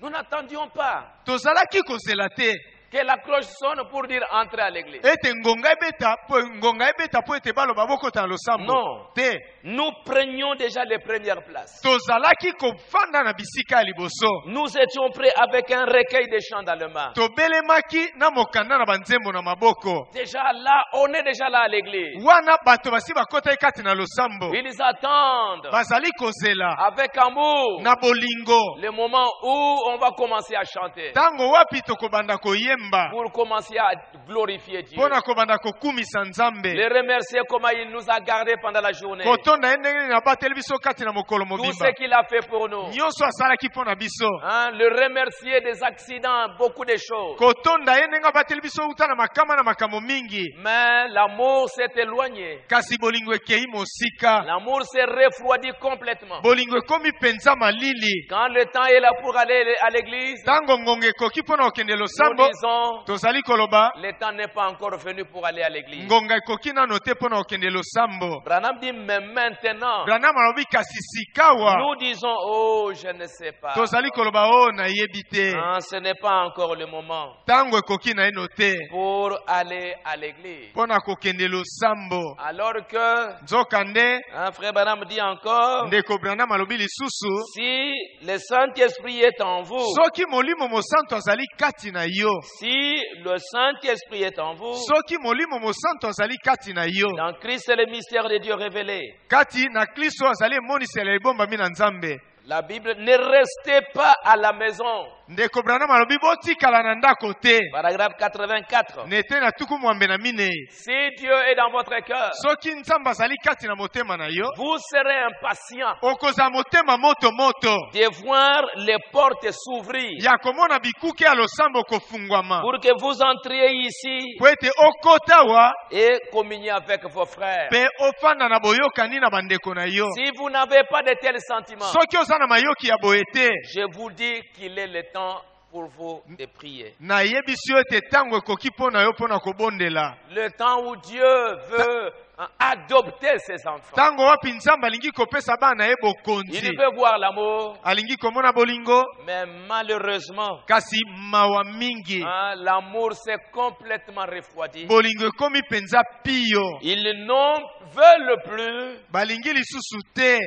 Nous n'attendions pas tozalaki kozela te que la cloche sonne pour dire entrer à l'église. ete ngonga ebeta po ete baloba bokota na losambo Non. te. Nous prenions déjà les premières places. tozalaki kofanda na bisika ya liboso. Nous étions prêts avec un recueil de chants dans le main. tobelemaki na mokanda na banzembo na maboko. Déjà là, on est déjà là à l'église. wana bato basi bakotaki kati na losambo. Ils attendent bazali kozela avec amour na bolingo le moment où on va commencer à chanter. ntango wapi tokobanda koyemba Pour commencer à glorifier Dieu. mpona kobanda kokumisa nzambe. Le remercier comment il nous a gardés pendant la journée. kotonda ye ndenge nini abateli biso kati na mokolo Tout mobimba. ce qu'il a fait pour nous. nyonso asalaki mpo na biso. Le remercier des accidents, beaucoup de choses. kotonda ye ndenge abateli biso uta na makama na makambo mingi. Mais l'amour s'est éloigné. kasi bolingo ekei mosika. L'amour s'est refroidi complètement. bolingo ekomi mpenza malili. Quand le temps est là pour aller à l'église, ntango ngonga ekoki mpo na kokende nous losambo disons, tozali koloba le temps n'est pas encore venu pour aller à l'église. ngonga ekoki nano te mpo na kokende losambo. Branham dit, mais maintenant, branham alobi kasi sikawa nous disons, oh, je ne sais pas. tozali koloba o nayebi te. Ce n'est pas encore le moment ntango ekoki na yeno te pour aller à l'église. mpo na kokende losambo. Alors que, nzokande frère Branham dit encore, ndeko branham alobi lisusu si le Saint-Esprit est en vous, soki molimo mosantu azali kati na yo. si le Saint-Esprit est en vous, soki molimo mosantu azali kati na yo. dans Christ c'est le mystère de Dieu révélé. kati na kristo azali emoniselo ebombami na nzambe. La Bible, ne restez pas à la maison. ndeko branham alobi botikala na ndako te. Paragraphe 84. nete na tuku mwambe na minei. Si Dieu est dans votre cœur, soki nzambe azali kati na motema na yo. vous serez impatient okozala motema moto moto de voir les portes s'ouvrir ya komona bikuke ya losambo kofungwama pour que vous entriez ici po ete okota awa et communiez avec vos frères. mpe ofanda na boyokani na bandeko na yo. Si vous n'avez pas de tels sentiments, soki oza na mayoki ya boye te, je vous dis qu'il est le temps pour vous de prier. nayebisi yo ete ntango ekoki mpo na yo mpo na kobondela. Le temps où Dieu veut adopter ses enfants. ntango wapi nzambe alingi kopesa bana ye Il bokonzi. veut voir l'amour, alingi komona bolingo. mais malheureusement, kasi mawa mingi l'amour s'est complètement refroidi. bolingo ekomi mpenza pio. Ils n'en veulent plus balingi lisusu te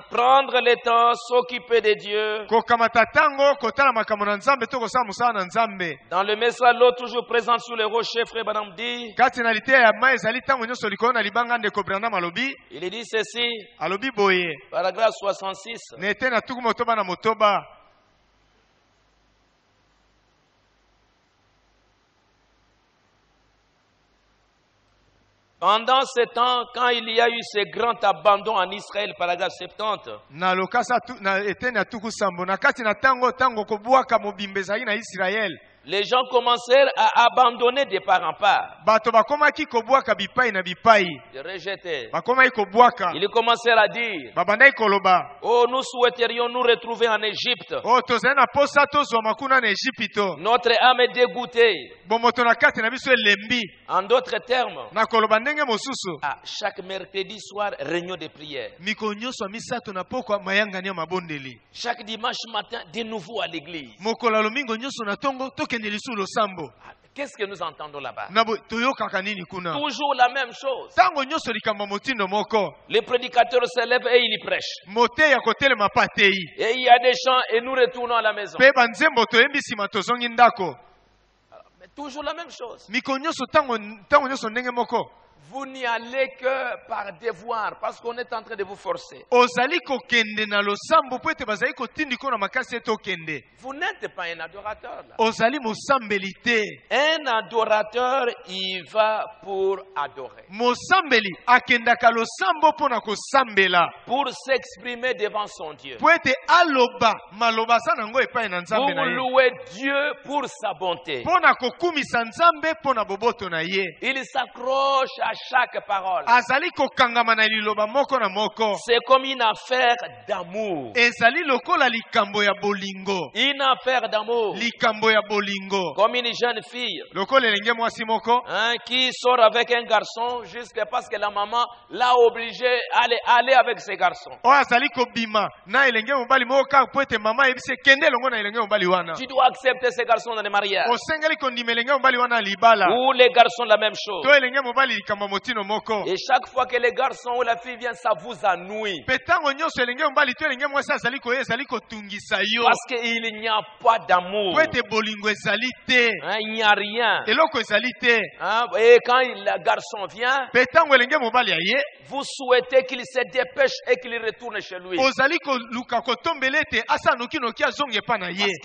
prendre le temps, s'occuper de Dieu. kokamata ntango kotala makambo na nzambe to kosala mosala na nzambe. Dans le message, l'eau toujours présente sur le rocher, frère Branham dit, kati na liteya ya mai ezali ntango nyonso likolo na libanga ndeko branham alobi. il dit ceci, alobi boye paragraphe 66. na ete na tuku motoba na motoba. Pendant ce temps, quand il y a eu ce grand abandon en Israël, paragraphe 70, na lokasa na ete na tuku sambo na kati na tango kobwaka mobimba ezali na Israel. Les gens commencèrent à abandonner de part en part, bato bakomaki kobwaka bipai na bipai, de rejeter. bakomaki kobwaka, Ils commencèrent à dire, babandaki koloba, oh, nous souhaiterions nous retrouver en Égypte. oh tozali na posa tozwama kuna na Ejipito, Notre âme est dégoûtée. bomoto na kati na biso elembi. En d'autres termes, Na koloba ndenge mosusu, à chaque mercredi soir, réunion de prière. mikolo nyonso ya misato na pokwa mayangani ya mabondeli. Chaque dimanche matin, de nouveau à l'église. Mokolo ya lomingo nyonso na tongo tokende lisu losambo. Qu'est-ce que nous entendons là-bas? Na toyokaka nini kuna? Toujours la même chose. Tango nyonso likambo motindo moko. Les prédicateurs se lèvent et ils prêchent. Mote ya kotelema pa tei. Et il y a des chants et nous retournons à la maison. Pe banzembo toyembi nsima tozongi ndako. Mais toujours la même chose. Mikolo nyonso tango nyonso ndenge moko. Vous n'y allez que par devoir, parce qu'on est en train de vous forcer. Ozali kokende na losambo po ete bazali kotindi ko na makasi ete okende. Vous n'êtes pas un adorateur là. Ozali mosambeli te. Un adorateur, il va pour adorer. Mosambeli akendaka losambo po na kosambela. Pour s'exprimer devant son Dieu. Po ete aloba maloba sa nango epai na Pour nzambe na ye. louer Dieu pour sa bonté. Po na kokumisa nzambe po na boboto na ye. Il s'accroche à chaque parole. Azali kokangama na liloba moko na moko. C'est comme une affaire d'amour. Ezali lokola likambo ya bolingo. Une affaire d'amour. Likambo ya bolingo. Comme une jeune fille Lokola elenge mwasi moko. qui sort avec un garçon jusqu'à parce que la maman l'a obligé à aller avec ce garçon. O azali kobima na elenge mobali moko kaka po ete mama yebise kende longo na elenge mobali wana. Tu dois accepter ce garçon dans le mariage. Osengeli kondima elenge mobali wana ya libala. Ou les garçons la même chose. To elenge mobali likambo motino moko. Et chaque fois que le garçon ou la fille vient, ça vous ennuie. Pe tango nyonso elenge mobali to elenge mwasi azali koye ezali kotungisa yo. Parce qu'il n'y a pas d'amour. Po ete bolingo ezali te. Il n'y a rien. Eloko ezali te. Et quand le garçon vient, Pe tango elenge mobali aye. vous souhaitez qu'il se dépêche et qu'il retourne chez lui. Ozali koluka kotombela ete asa noki azonge epa na ye. Parce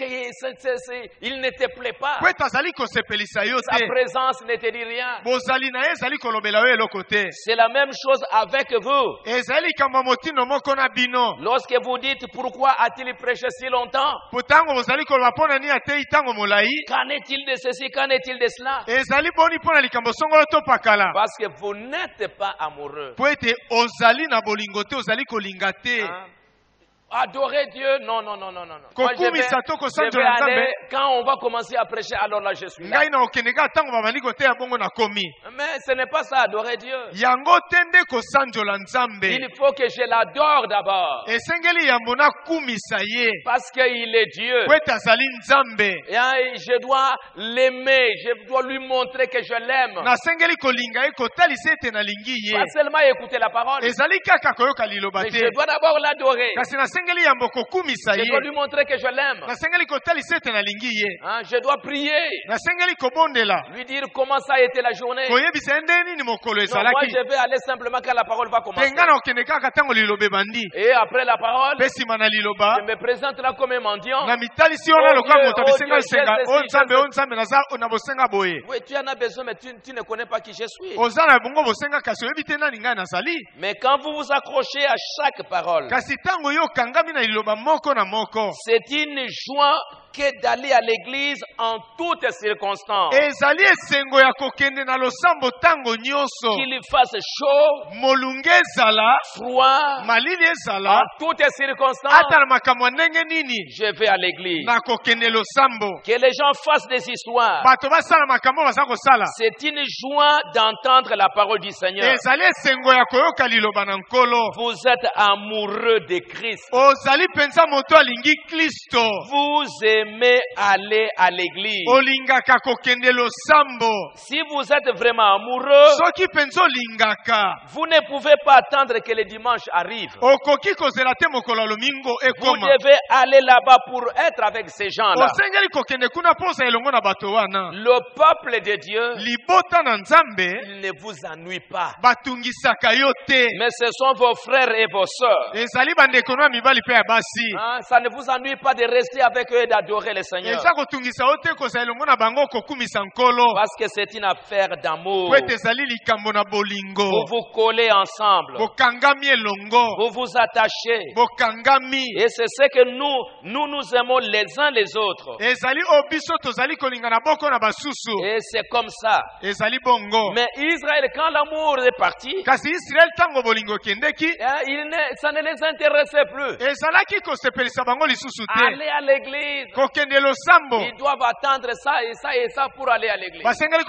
qu'il ne te plaît pas. Po ete azali kosepelisa yo Sa te. présence ne te dit rien. Bozali na ye ezali kolobela yo eloko te. C'est la même chose avec vous. Ezali likambo motino moko na bino. Lorsque vous dites pourquoi a-t-il prêché si longtemps? Po tango bozali koloba mpo na nini atei tango molai. Qu'en est-il de ceci? Qu'en est-il de cela? Ezali boni mpo na likambo songolo to pakala. Parce que vous n'êtes pas amoureux. Po ete ozali na bolingo te ozali kolinga te. Adorer Dieu, non. Moi, Kokumisa to je kosanjola vais aller, nzambe. quand on va commencer à prêcher, alors là je suis là. Ngai na okende kaka tango babandi koteya bongo na komi. Mais ce n'est pas ça, adorer Dieu. Yango te nde kosanjola nzambe. Il faut que je l'adore d'abord. Esengeli yambo na kumisa ye. Parce qu'il est Dieu. Po ete azali nzambe. Et je dois l'aimer, je dois lui montrer que je l'aime. Nasengeli kolinga ye kotalisa ete nalingi ye. Pas seulement écouter la parole, Ezali kaka koyoka liloba mais te. je dois d'abord l'adorer. Kasi nasengeli yambo kokumisa Je dois ye. lui montrer que je l'aime. Nasengeli kotalisa ete nalingi ye. Je dois prier, Nasengeli kobondela. lui dire comment ça a été la journée. Koyebisa nde nini mokolo Non, moi ezalaki. je vais aller simplement quand la parole va commencer. Te nga na okende kaka ntango liloba ebandi. Et après la parole, Mpe nsima na liloba. je me présente là comme un mendiant. Na mitalisi wana Oh lokola Dieu, moto oh abisenga Dieu, lisenga. je sais, O nzambe naza na bosenga boye. Oui, tu en as besoin, mais tu ne connais pas qui je suis. Oza na bongo bosenga kasi oyebi te nani ngai nazali. Mais quand vous vous accrochez à chaque parole, Kasi ntango yo okangami na liloba moko na moko. c'est une joie que d'aller à l'église en toutes circonstances. Ezali esengo ya kokende na losambo ntango nyonso. Qu'il fasse chaud, Molunge ezala. froid, Malili ezala. en toutes circonstances, Ata na makambo ndenge nini. je vais à l'église. Na kokende losambo. Que les gens fassent des histoires. Bato basala makambo baza kosala. C'est une joie d'entendre la parole du Seigneur. Ezali esengo ya koyoka liloba na nkolo. Vous êtes amoureux de Christ. Ozali penza moto alingi Kristo. Vous aimez aller à l'église. Olingaka kokende losambo. Si vous êtes vraiment amoureux, Soki penza olingaka. vous ne pouvez pas attendre que le dimanche arrive. Okoki kozela te mokolo ya lomingo Vous ekoma. devez aller là-bas pour être avec ces gens-là. Osengeli kokende kuna posa elongo na bato wana. Le peuple de Dieu, Libota na nzambe il ne vous ennuie pas. batungisaka yo te. Mais ce sont vos frères et vos sœurs. Ezali bandeko na mibali pe ya basi. Ça ne vous ennuie pas de rester avec eux et d'adorer. adorer le Seigneur. eza kotungisa yo te kozala elongo na bango kokumisa nkolo Parce que c'est une affaire d'amour. po ete ezali likambo na bolingo Vous vous collez ensemble. bokangami elongo Vous vous attachez. bokangami Et c'est ce que nous aimons les uns les autres. ezali oyo biso tozali kolingana boko na basusu Et c'est comme ça. ezali bongo Mais Israël, quand l'amour est parti, kasi israele ntango bolingo ekendeki ça ne les intéressait plus. ezalaki kosepelisa bango lisusu te Aller à l'église. kokende losambo Ils doivent attendre ça et ça et ça pour aller à l'église. basengeli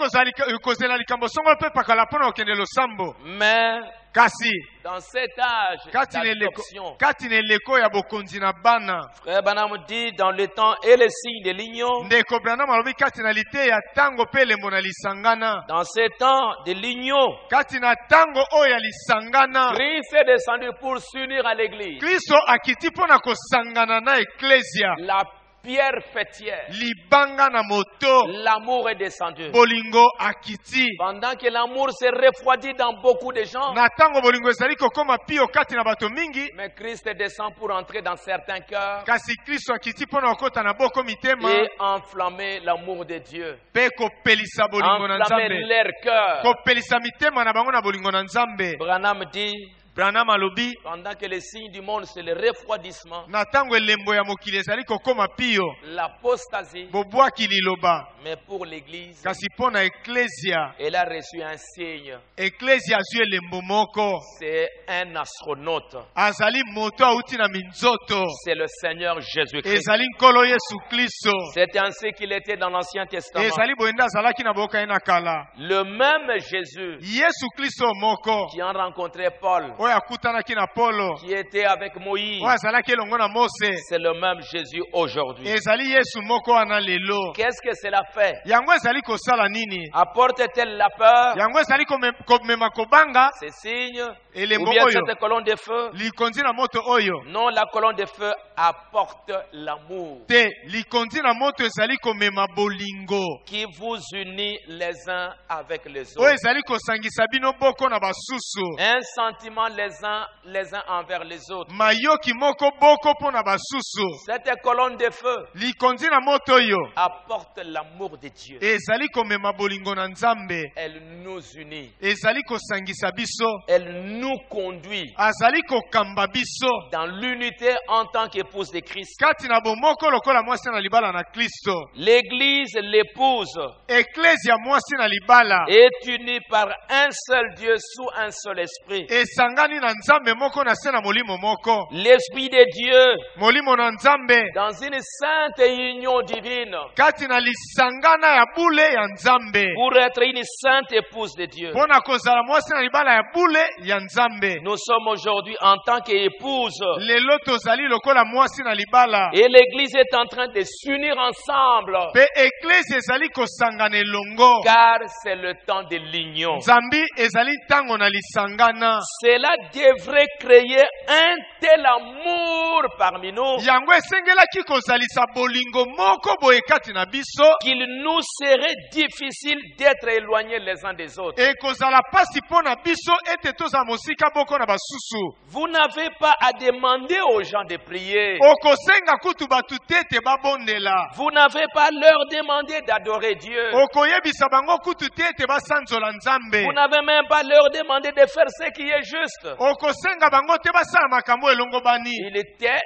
kozela likambo songolo mpe pakala mpona kokende losambo Mais kasi dans cet âge d'adoption, kati na eleko ya bokonzi na bana Frère Branham dit dans le temps et les signes de l'union, ndeko branam alobi kati na lite ya ntango mpe elembo na lisangana dans ce temps de l'union, kati na ntango oyo ya lisangana Christ est descendu pour s'unir à l'église. kristo akiti mpo na kosangana na eklesia La pierre fêtière, libanga na moto l'amour est descendu. bolingo akiti Pendant que l'amour s'est refroidi dans beaucoup de gens, na ntango bolingo ezali kokoma pio kati na bato mingi mais Christ descend pour entrer dans certains cœurs kasi kristo akiti mpo na kokota na boko mitema et enflammer l'amour de Dieu. mpe kopelisa bolingo na Enflammer nzambe leur cœur. kopelisa mitema na bango na bolingo na nzambe Branham dit, branam alobi pendant que les signes du monde, c'est le refroidissement, na ntango elembo ya mokili ezali kokoma pio l'apostasie, bobwaki liloba mais pour l'Église, kasi mpo na eklesia elle a reçu un signe. eklesia azwi elembo moko C'est un astronaute. azali moto awuti na minzoto C'est le Seigneur Jésus-Christ. ezali nkolo yesu kristo C'est ainsi qu'il était dans l'Ancien Testament. ezali boye nde azalaki na boka ye na kala Le même Jésus yesu kristo moko qui a rencontré Paul, oyo akutanaki na polo qui était avec Moïse, oyo azalaki elongo na mose c'est le même Jésus aujourd'hui. ezali yesu moko wana lelo Qu'est-ce que cela fait? yango ezali kosala nini Apporte-t-elle la peur, yango ezali komema kobanga ces signes, ou elembo bien oyo cette colonne de feu? likonzi na moto oyo Non, la colonne de feu apporte l'amour te likonzi na moto ezali komema bolingo qui vous unit les uns avec les oyo autres. ezali kosangisa bino boko na basusu Un sentiment les uns envers les autres. mayoki moko boko mpo na basusu Cette colonne de feu likonzi na moto oyo apporte l'amour de Dieu. ezali komema bolingo na nzambe Elle nous unit. ezali kosangisa biso Elle nous conduit azali kokamba biso dans l'unité en tant qu'épouse de Christ. kati na bomoko lokola mwasi na libala na kristo L'Église, l'épouse, eklesia mwasi na libala est unie par un seul Dieu sous un seul esprit. esangani na nzambe moko na se na molimo moko L'Esprit de Dieu molimo na nzambe dans une sainte union divine kati na lisangana ya bule ya nzambe pour être une sainte épouse de Dieu. mpo na kozala mwasi na libala ya bule ya nzambe Nous sommes aujourd'hui en tant qu'épouse lelo tozali lokola mwasi na libala et l'Église est en train de s'unir ensemble mpe eklesia ezali kosangana elongo car c'est le temps de l'union. nzambi ezali ntango na lisangana Cela devrait créer un tel amour parmi nous yango esengelaki kozalisa bolingo moko boye kati na biso qu'il nous serait difficile d'être éloignés les uns des autres. ekozala pasi mpo na biso ete tozala mosika boko na basusu Vous n'avez pas à demander aux gens de prier. okosenga kutu bato te ete babondela Vous n'avez pas à leur demander d'adorer Dieu. okoyebisa bango kutu te ete basanzola nzambe Vous n'avez même pas à leur demander de faire ce qui est juste. okosenga bango te basala makambo elongo bani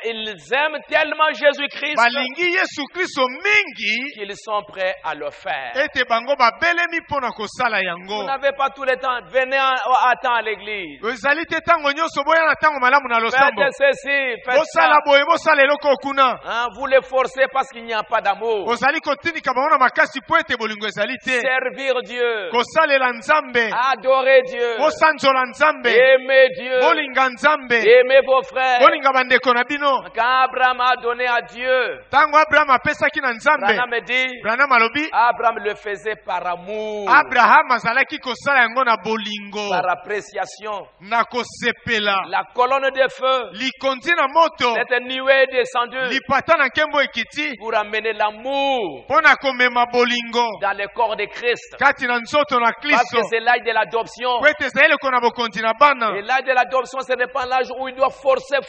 Ils aiment tellement Jésus-Christ balingi yesu kristo mingi qu'ils sont prêts à le faire. ete bango babelemi mpo na kosala Vous yango n'avez pas tout le temps. Venez à temps à l'église. ezali te ntango nyonso boya na ntango malamu na losambo Faites ceci, faites bosala ça. boye bosala eloko okuna Hein, vous les forcez parce qu'il n'y a pas d'amour. ozali kotindika bango na makasi mpo ete bolingo ezali te Servir Dieu. kosalela nzambe Adorer Dieu. bosanzola nzambe Aimer Dieu. bolinga nzambe Aimer vos frères. bolinga bandeko na bino Quand Abraham a donné à Dieu, ntango abrahamu apesaki na nzambe Branham dit, branham alobi Abraham le faisait par amour, abrahamu azalaki kosala yango na bolingo par appréciation. na kosepela La colonne de feu, likonzi na moto cette nuée descendue lipata na nkembo ekiti pour amener l'amour mpo na komema bolingo dans le corps de Christ. kati na nzoto na Parce kristo que c'est l'âge de l'adoption. po ete ezali eloko na bokonzi na bana Et L'âge de l'adoption, ce n'est pas l'âge où il doit forcer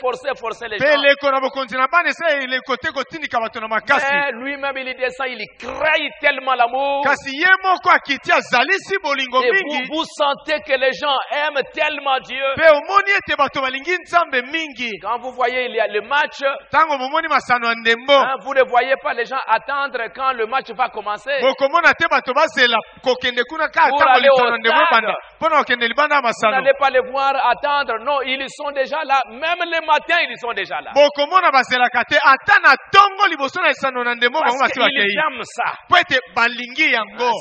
les gens. Mais lui-même, il descend, il crée tellement l'amour. Et vous sentez que les gens aiment tellement Dieu. Quand vous voyez, il y a le match. Vous ne voyez pas les gens attendre quand le match va commencer. Pour aller au stade. Vous n'allez pas les voir attendre. Non, ils sont déjà là. Même le matin, ils sont déjà là. Parce qu'ils aiment ça.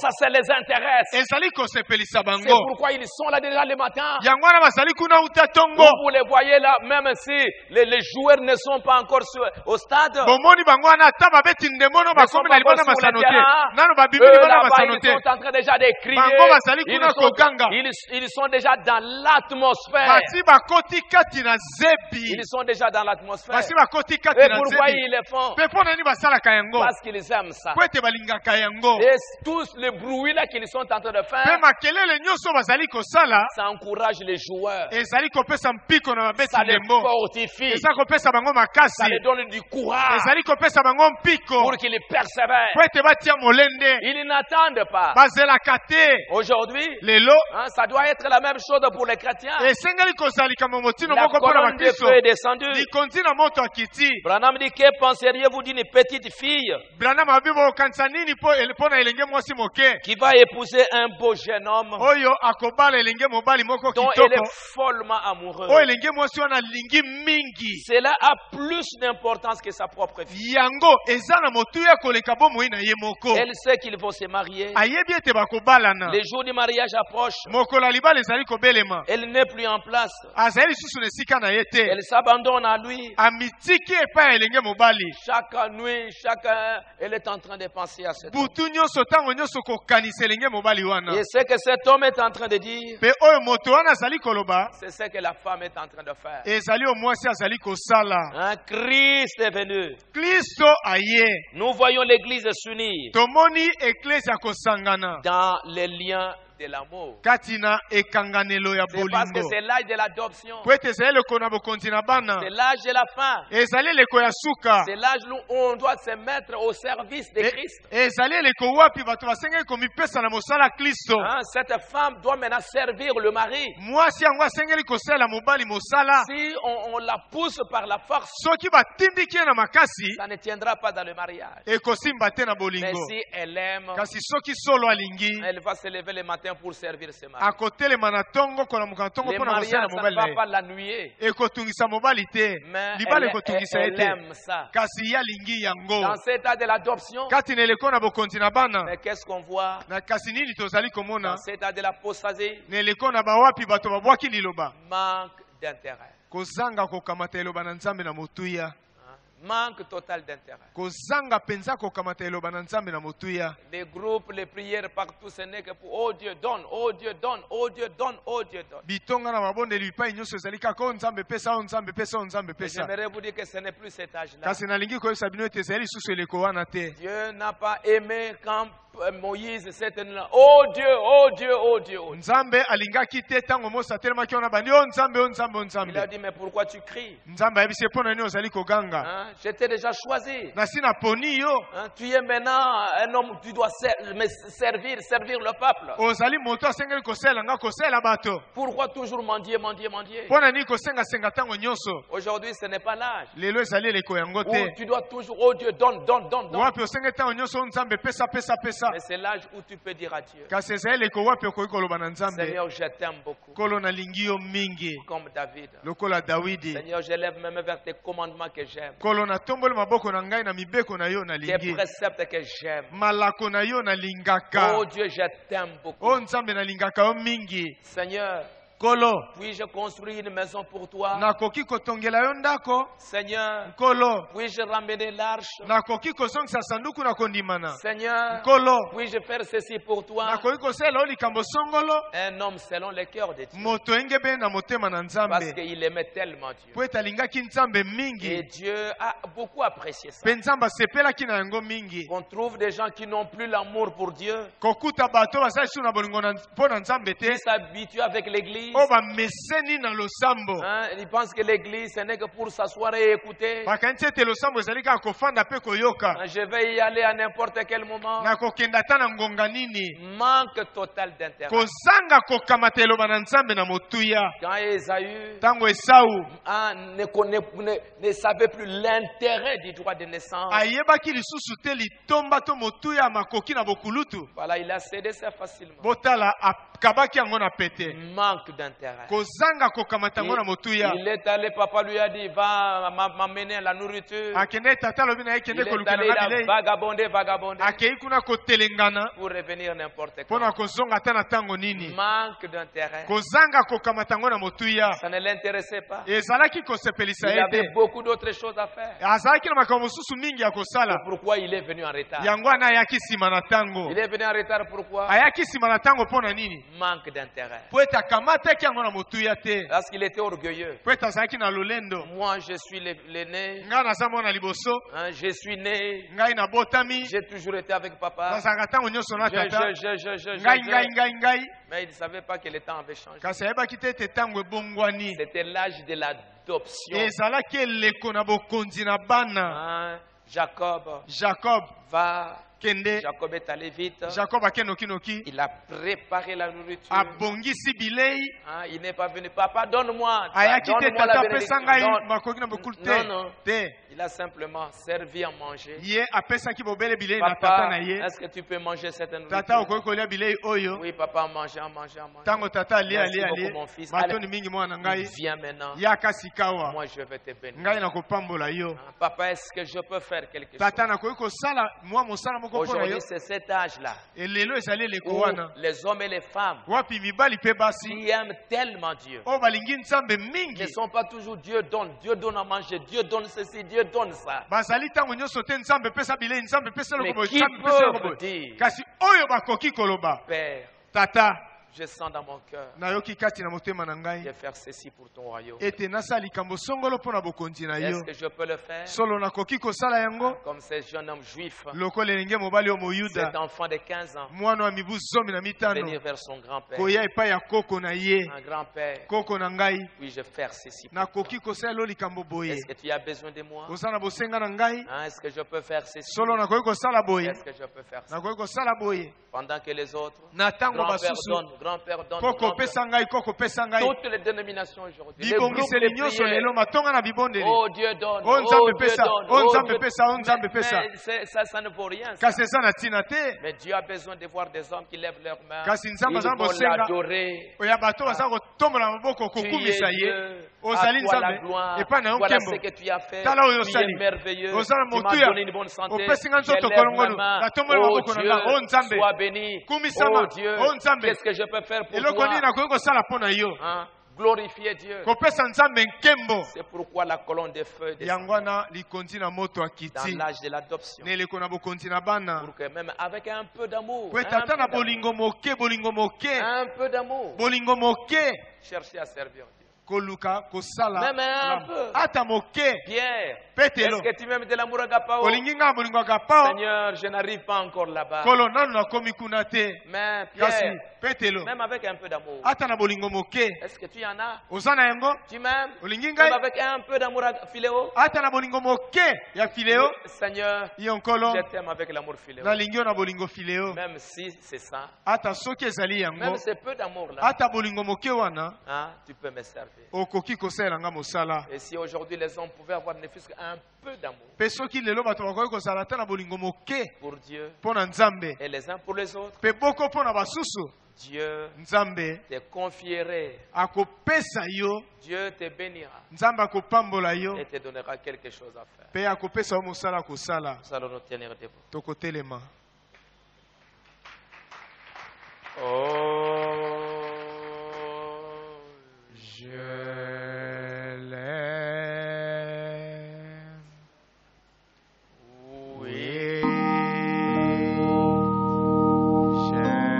Ça, ça les intéresse. C'est pourquoi ils sont là déjà le matin. Vous les voyez là, même si les joueurs ne sont pas encore au stade. Ils sont en train déjà de crier. Ils sont déjà dans l'atmosphère. Ils sont déjà dans l'atmosphère. Et pourquoi ils le font? Parce qu'ils aiment ça. Et tout le bruit là qu'ils sont en train de faire, ça encourage les joueurs. Ça les fortifie. Ça les donne du courage pour qu'ils persévèrent. Ils n'attendent pas. Aujourd'hui, ça doit être la même chose pour les chrétiens. La colonne de feu est descendue. Branham dit, que penseriez-vous d'une petite fille qui va épouser un beau jeune homme dont elle est follement amoureuse? Cela a plus d'importance que sa propre vie. Elle sait qu'ils vont se marier. Les jours du mariage approchent. Elle n'est plus en place. Elle s'abandonne à lui. Chaque nuit, elle est en train de penser à cette homme. Et ce que cet homme est en train de dire, c'est ce que la femme est en train de faire. Christ est venu. Nous voyons l'église s'unir dans les liens de l'amour. C'est parce que c'est l'âge de l'adoption. C'est l'âge de la fin. C'est l'âge où on doit se mettre au service de Christ. Cette femme doit maintenant servir le mari. Si on la pousse par la force, ça ne tiendra pas dans le mariage. Mais si elle aime, elle va se lever le matin pour servir ses maris. Les mariages, ça ne va pas la nuire. Mais elle aime ça. Dans cet état de l'adoption, mais qu'est-ce qu'on voit? Dans cet état de l'apostasie, manque d'intérêt. Manque total d'intérêt. Les groupes, les prières partout, ce n'est que pour oh Dieu donne, oh Dieu donne, oh Dieu donne, oh Dieu donne. J'aimerais vous dire que ce n'est plus cet âge-là. Dieu n'a pas aimé quand Moïse s'est tenu là. Oh Dieu, oh Dieu, oh Dieu. Oh Dieu. Il a dit, mais pourquoi tu cries? Je t'ai déjà choisi. Tu es maintenant un homme, tu dois servir le peuple. Pourquoi toujours mendier? Aujourd'hui, ce n'est pas l'âge où tu dois toujours, oh Dieu, donne. Mais c'est l'âge où tu peux dire à Dieu, Seigneur, je t'aime beaucoup. Comme David. Seigneur, je lève mes mains vers tes commandements que j'aime. Tes préceptes que j'aime. Oh Dieu, je t'aime beaucoup. Seigneur, puis-je construire une maison pour toi? Seigneur, puis-je ramener l'arche? Seigneur, puis-je faire ceci pour toi? Un homme selon le cœur de Dieu. Parce qu'il aimait tellement Dieu. Et Dieu a beaucoup apprécié ça. On trouve des gens qui n'ont plus l'amour pour Dieu, qui s'habituent avec l'église. l'église. Ils pensent que l'église, ce n'est que pour s'asseoir et écouter. Je vais y aller à n'importe quel moment. Manque total d'intérêt. Quand Ésaü ne savait plus l'intérêt du droit de naissance, voilà, il a cédé ça facilement. Manque d'intérêt. Il est allé, papa lui a dit, va m'amener à la nourriture. Il est allé, il a vagabondé. Pour revenir n'importe quoi. Manque d'intérêt. Ça ne l'intéressait pas. Il avait beaucoup d'autres choses à faire. Pourquoi il est venu en retard? Il est venu en retard pourquoi? Manque d'intérêt. Parce qu'il était orgueilleux. Moi, je suis l'aîné. Je suis né. J'ai toujours été avec papa. Mais il ne savait pas que le temps avait changé. C'était l'âge de l'adoption. Jacob va. Jacob est allé vite. Il a préparé la nourriture. Il n'est pas venu. Papa, donne-moi. Donne-moi la bénédiction. Non. Il a simplement servi à manger. Papa, est-ce que tu peux manger cette nourriture? Oui, papa, manger. Merci beaucoup, mon fils. Allez, viens maintenant. Moi, je vais te bénir. Papa, est-ce que je peux faire quelque chose? Aujourd'hui, c'est cet âge-là où les hommes et les femmes qui aiment tellement Dieu ne sont pas toujours Dieu donne à manger, Dieu donne ceci, Dieu donne ça. Mais qui peuvent dire, Père, Tata, je sens dans mon cœur de faire ceci pour ton royaume. Est-ce que je peux le faire? Comme ce jeune homme juif, cet enfant de 15 ans, venir vers son grand-père. Un grand-père, puis-je faire ceci pour toi? Est-ce que tu as besoin de moi? Est-ce que je peux faire ceci? Est-ce que je peux faire ça? Pendant que les autres, grand-père donne. Toutes les dénominations aujourd'hui. Les groupes de prière. Oh Dieu donne. Oh Dieu donne. Mais ça ne vaut rien. Ça. Mais Dieu a besoin de voir des hommes qui lèvent leurs mains. Ils vont l'adorer. Tu es Dieu. À toi la gloire. Voilà ce que tu as fait. Tu es merveilleux. Tu m'as donné une bonne santé. Je lève ma main. Oh Dieu, sois béni. Oh Dieu, qu'est-ce que je peux faire pour toi? Glorifier Dieu. C'est pourquoi la colonne de feu descend dans l'âge de l'adoption. Pour que même avec un peu d'amour, chercher à servir Dieu. Même un peu. Pierre, est-ce que tu m'aimes de l'amour agapao? Seigneur, je n'arrive pas encore là-bas. Mais Pierre, même avec un peu d'amour, est-ce que tu en as? Tu m'aimes? Même avec un peu d'amour philéo? Seigneur, je t'aime avec l'amour philéo. Même si c'est ça, même ce peu d'amour-là, tu peux me servir. Et si aujourd'hui les hommes pouvaient avoir ne fût-ce qu'un peu d'amour pour Dieu et les uns pour les autres, Dieu te confierait, Dieu te bénira et te donnera quelque chose à faire. Nous allons nous tenir debout. Oh, je l'aime. Oui, je l'aime.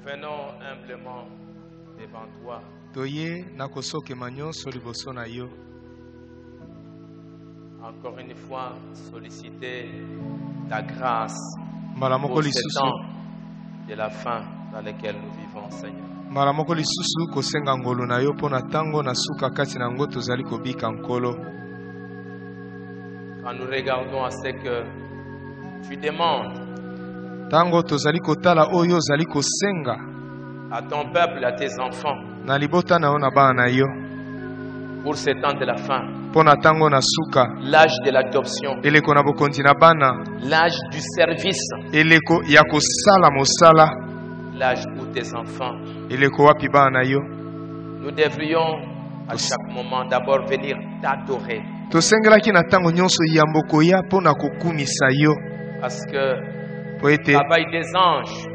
Venons humblement devant toi. Encore une fois, solliciter ta grâce pour ce temps de la fin dans lequel nous vivons, Seigneur. Quand nous regardons à ce que tu demandes à ton peuple, à tes enfants, pour ce temps de la fin, l'âge de l'adoption, l'âge du service, l'âge pour tes enfants, nous devrions à chaque moment d'abord venir t'adorer. Parce que le travail des anges,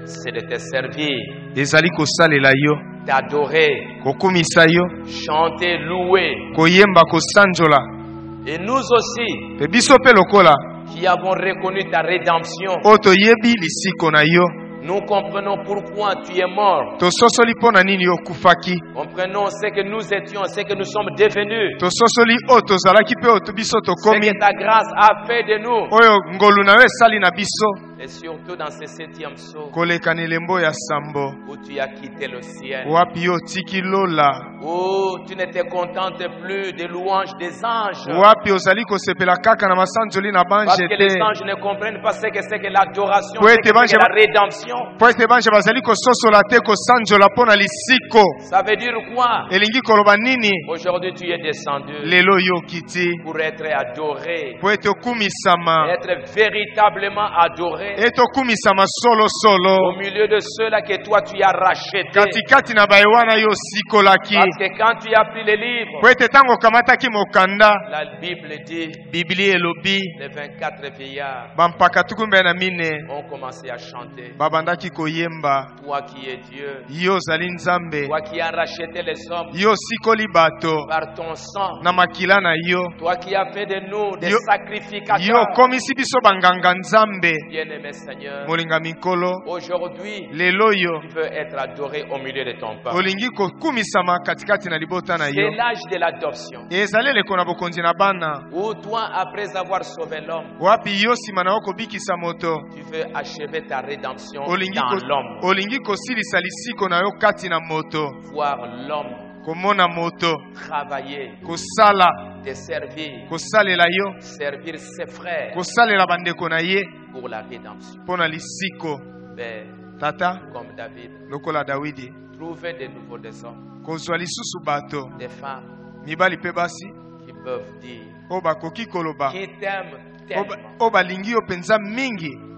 c'est de te servir, t'adorer, chanter, louer. Et nous aussi, qui avons reconnu ta rédemption, nous comprenons pourquoi tu es mort. Comprenons ce que nous étions, ce que nous sommes devenus. Ce que ta grâce a fait de nous. Et surtout dans ce 7e saut, où tu as quitté le ciel, où tu ne te contentes plus des louanges des anges. Parce que les anges ne comprennent pas ce que c'est que l'adoration, ce que c'est que la rédemption. Ça veut dire quoi? Aujourd'hui tu es descendu pour être adoré, être véritablement adoré au milieu de ceux-là que toi tu as rachetés. Parce que quand tu as pris les livres, la Bible dit, les 24 vieillards ont commencé à chanter. Toi qui es Dieu, toi qui as racheté les hommes par ton sang, toi qui as fait de nous des sacrificateurs. Bien-aimé Seigneur, aujourd'hui, tu veux être adoré au milieu de ton peuple. C'est l'âge de l'adoption. Où toi, après avoir sauvé l'homme, tu veux achever ta rédemption dans l'homme. Voir l'homme travailler, te servir, servir ses frères pour la rédemption. Mais, comme David, trouver de nouveaux des hommes, des femmes qui peuvent dire, qui t'aiment tellement,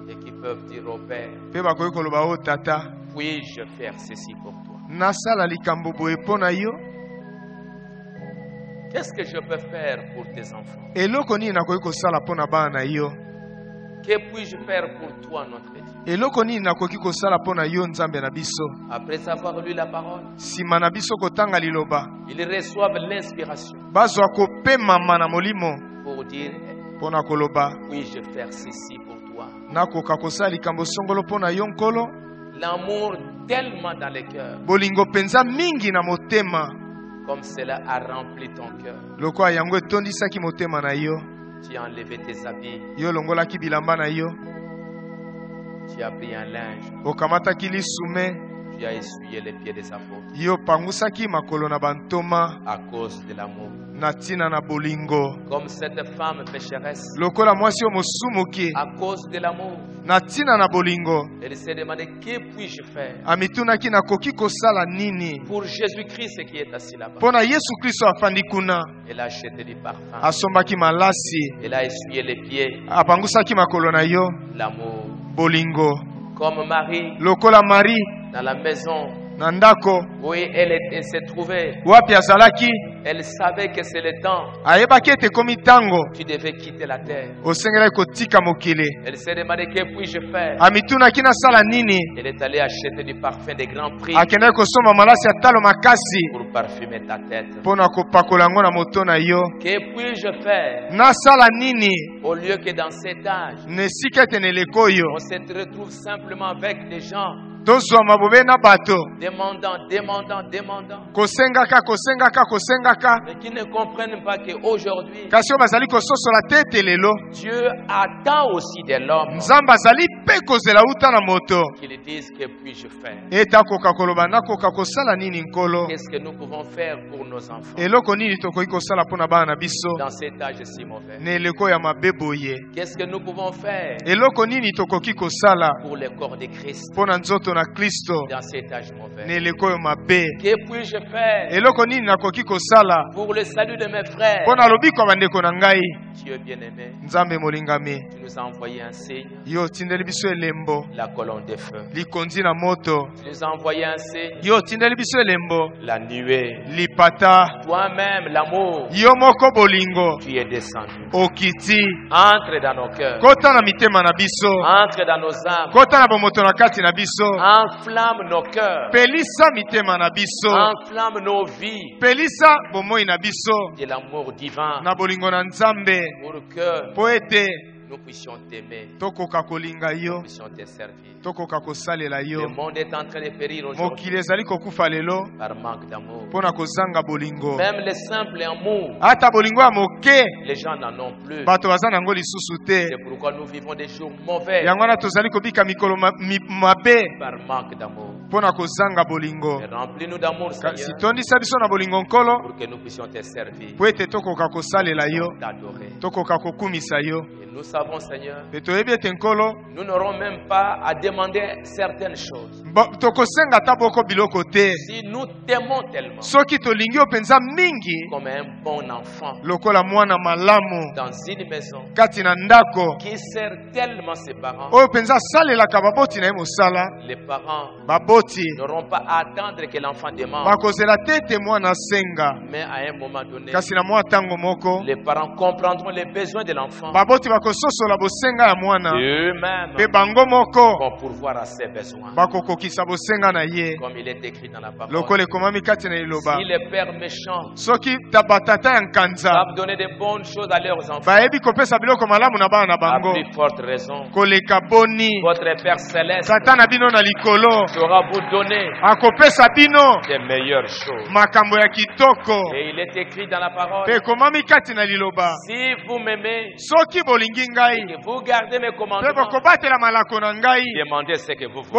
et qui peuvent dire au Père, puis-je faire ceci pour toi? Qu'est-ce que je peux faire pour tes enfants? Que puis-je faire pour toi, notre Dieu? Après avoir lu la parole, ils reçoivent l'inspiration pour dire, puis-je faire ceci pour toi? L'amour tellement dans le cœur, comme cela a rempli ton cœur. Tu as enlevé tes habits, tu as pris un linge, tu as essuyé les pieds des apôtres à cause de l'amour. Comme cette femme pécheresse, à cause de l'amour, elle s'est demandé, que puis-je faire pour Jésus-Christ qui est assis là-bas? Elle a acheté du parfum, elle a essuyé les pieds. L'amour. Comme Marie, dans la maison Nandako. Oui, elle s'est trouvée. Wapi azalaki. Elle savait que c'est le temps. Ayebaki ete komi tango. Tu devais quitter la terre. Osengela kotika mokili. Elle s'est demandé que puis-je faire. Amituna kina sala nini. Elle est allée acheter du parfum de grand prix. Akenda kosoma malasi ya talo makasi. Pour parfumer ta tête. Pona kopakola yango na moto na yo. Que puis-je faire? Na sala nini. Au lieu que dans cet âge. Nesika ete neleko yo. On se retrouve simplement avec des gens. Demandant. Mais qui ne comprennent pas qu'aujourd'hui, Dieu attend aussi de l'homme qu'il dise que puis-je faire. Qu'est-ce que nous pouvons faire pour nos enfants dans cet âge si mauvais? Qu'est-ce que nous pouvons faire pour le corps de Christ dans cet âge mauvais? Que puis-je faire pour le salut de mes frères? Dieu bien-aimé, tu nous as envoyé un signe, la colonne de feu. Tu nous as envoyé un signe, la nuée. Toi-même, l'amour, tu es descendu. Entre dans nos cœurs, entre dans nos âmes, enflamme nos cœurs, enflamme nos vies de l'amour divin pour que nous puissions t'aimer, nous puissions te servir. Le monde est en train de périr aujourd'hui par manque d'amour. Même les simples amours, les gens n'en ont plus. C'est pourquoi nous vivons des jours mauvais par manque d'amour. Remplis-nous d'amour, Seigneur, pour que nous puissions te servir, t'adorer. Et nous savons, Seigneur, nous n'aurons même pas à demander certaines choses. Si nous t'aimons tellement comme un bon enfant dans une maison qui sert tellement ses parents, les parents n'auront pas à attendre que l'enfant demande, mais à un moment donné les parents comprendront les besoins de l'enfant eux-mêmes vont pourvoir à ses besoins comme il est écrit dans la parole. Si les pères méchants savent donner de bonnes choses à leurs enfants, à plus forte raison votre Père Céleste saura vous donner des meilleures choses. Et il est écrit dans la parole, si vous m'aimez et que vous gardez mes commandements, demandez ce que vous voulez.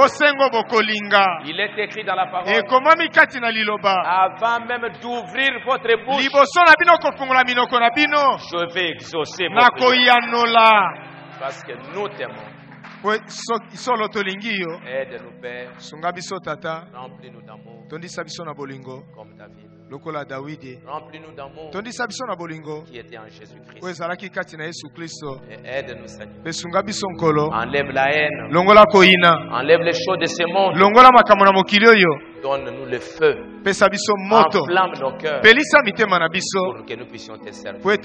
Il est écrit dans la parole, avant même d'ouvrir votre bouche, je vais exaucer vos prières, parce que nous t'aimons. Aide-nous, Père. Remplis-nous d'amour comme David. Remplis-nous d'amour qui était en Jésus-Christ. Et aide-nous, Seigneur. Enlève la haine. Enlève les choses de ce monde. Donne-nous le feu. Enflamme nos cœurs pour que nous puissions te servir. Et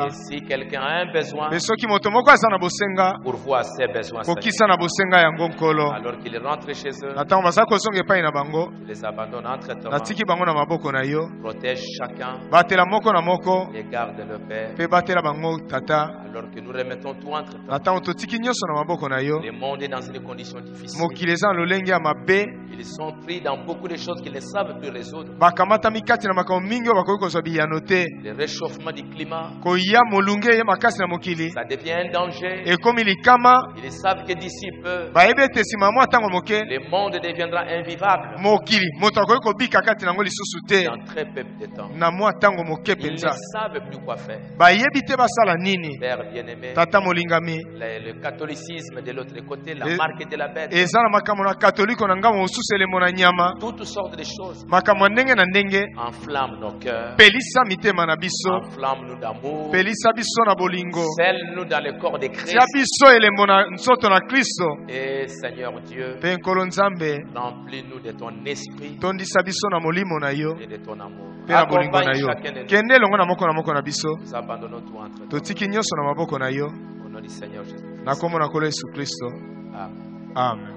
si quelqu'un a un besoin, pourvoie ses besoins, alors qu'il rentre chez eux, les abandonne entre tes mains. Protège chacun et garde le Père, alors que nous remettons tout entre tes mains. Le monde est dans une condition difficile. Ils sont pris dans beaucoup de choses qu'ils ne savent plus résoudre. Le réchauffement du climat, ça devient un danger. Ils savent que d'ici peu, le monde deviendra invivable. yango lisusu te dans très peu de temps. na mwa ntango moke Ils ne penza savent plus quoi faire. bayebi te basala nini. Père bien-aimé, Tata molingami le catholicisme de l'autre côté, la marque de la bête, eza na makambo na katoliko na ngambo mosusu elemo na nyama toutes sortes de choses makambo ya ndenge na ndenge enflamment nos cœurs, pelisa mitema na biso enflamment-nous d'amour, pelisa biso na bolingo scelle-nous dans le corps de Christ. tia biso elembo na nzoto na Kristo. Et Seigneur Dieu, Mpe nkolo Nzambe remplis-nous de ton esprit tondisa biso na molimo na yo et de ton amour. mpe na bolingo na Accompagne yo. chacun de nous. Kende elongo na moko na biso Nous abandonnons tout entre toi. totiki nyonso na maboko na yo Au nom du Seigneur Jésus. na kombo na nkolo Yesu Kristo. Amen. Amen.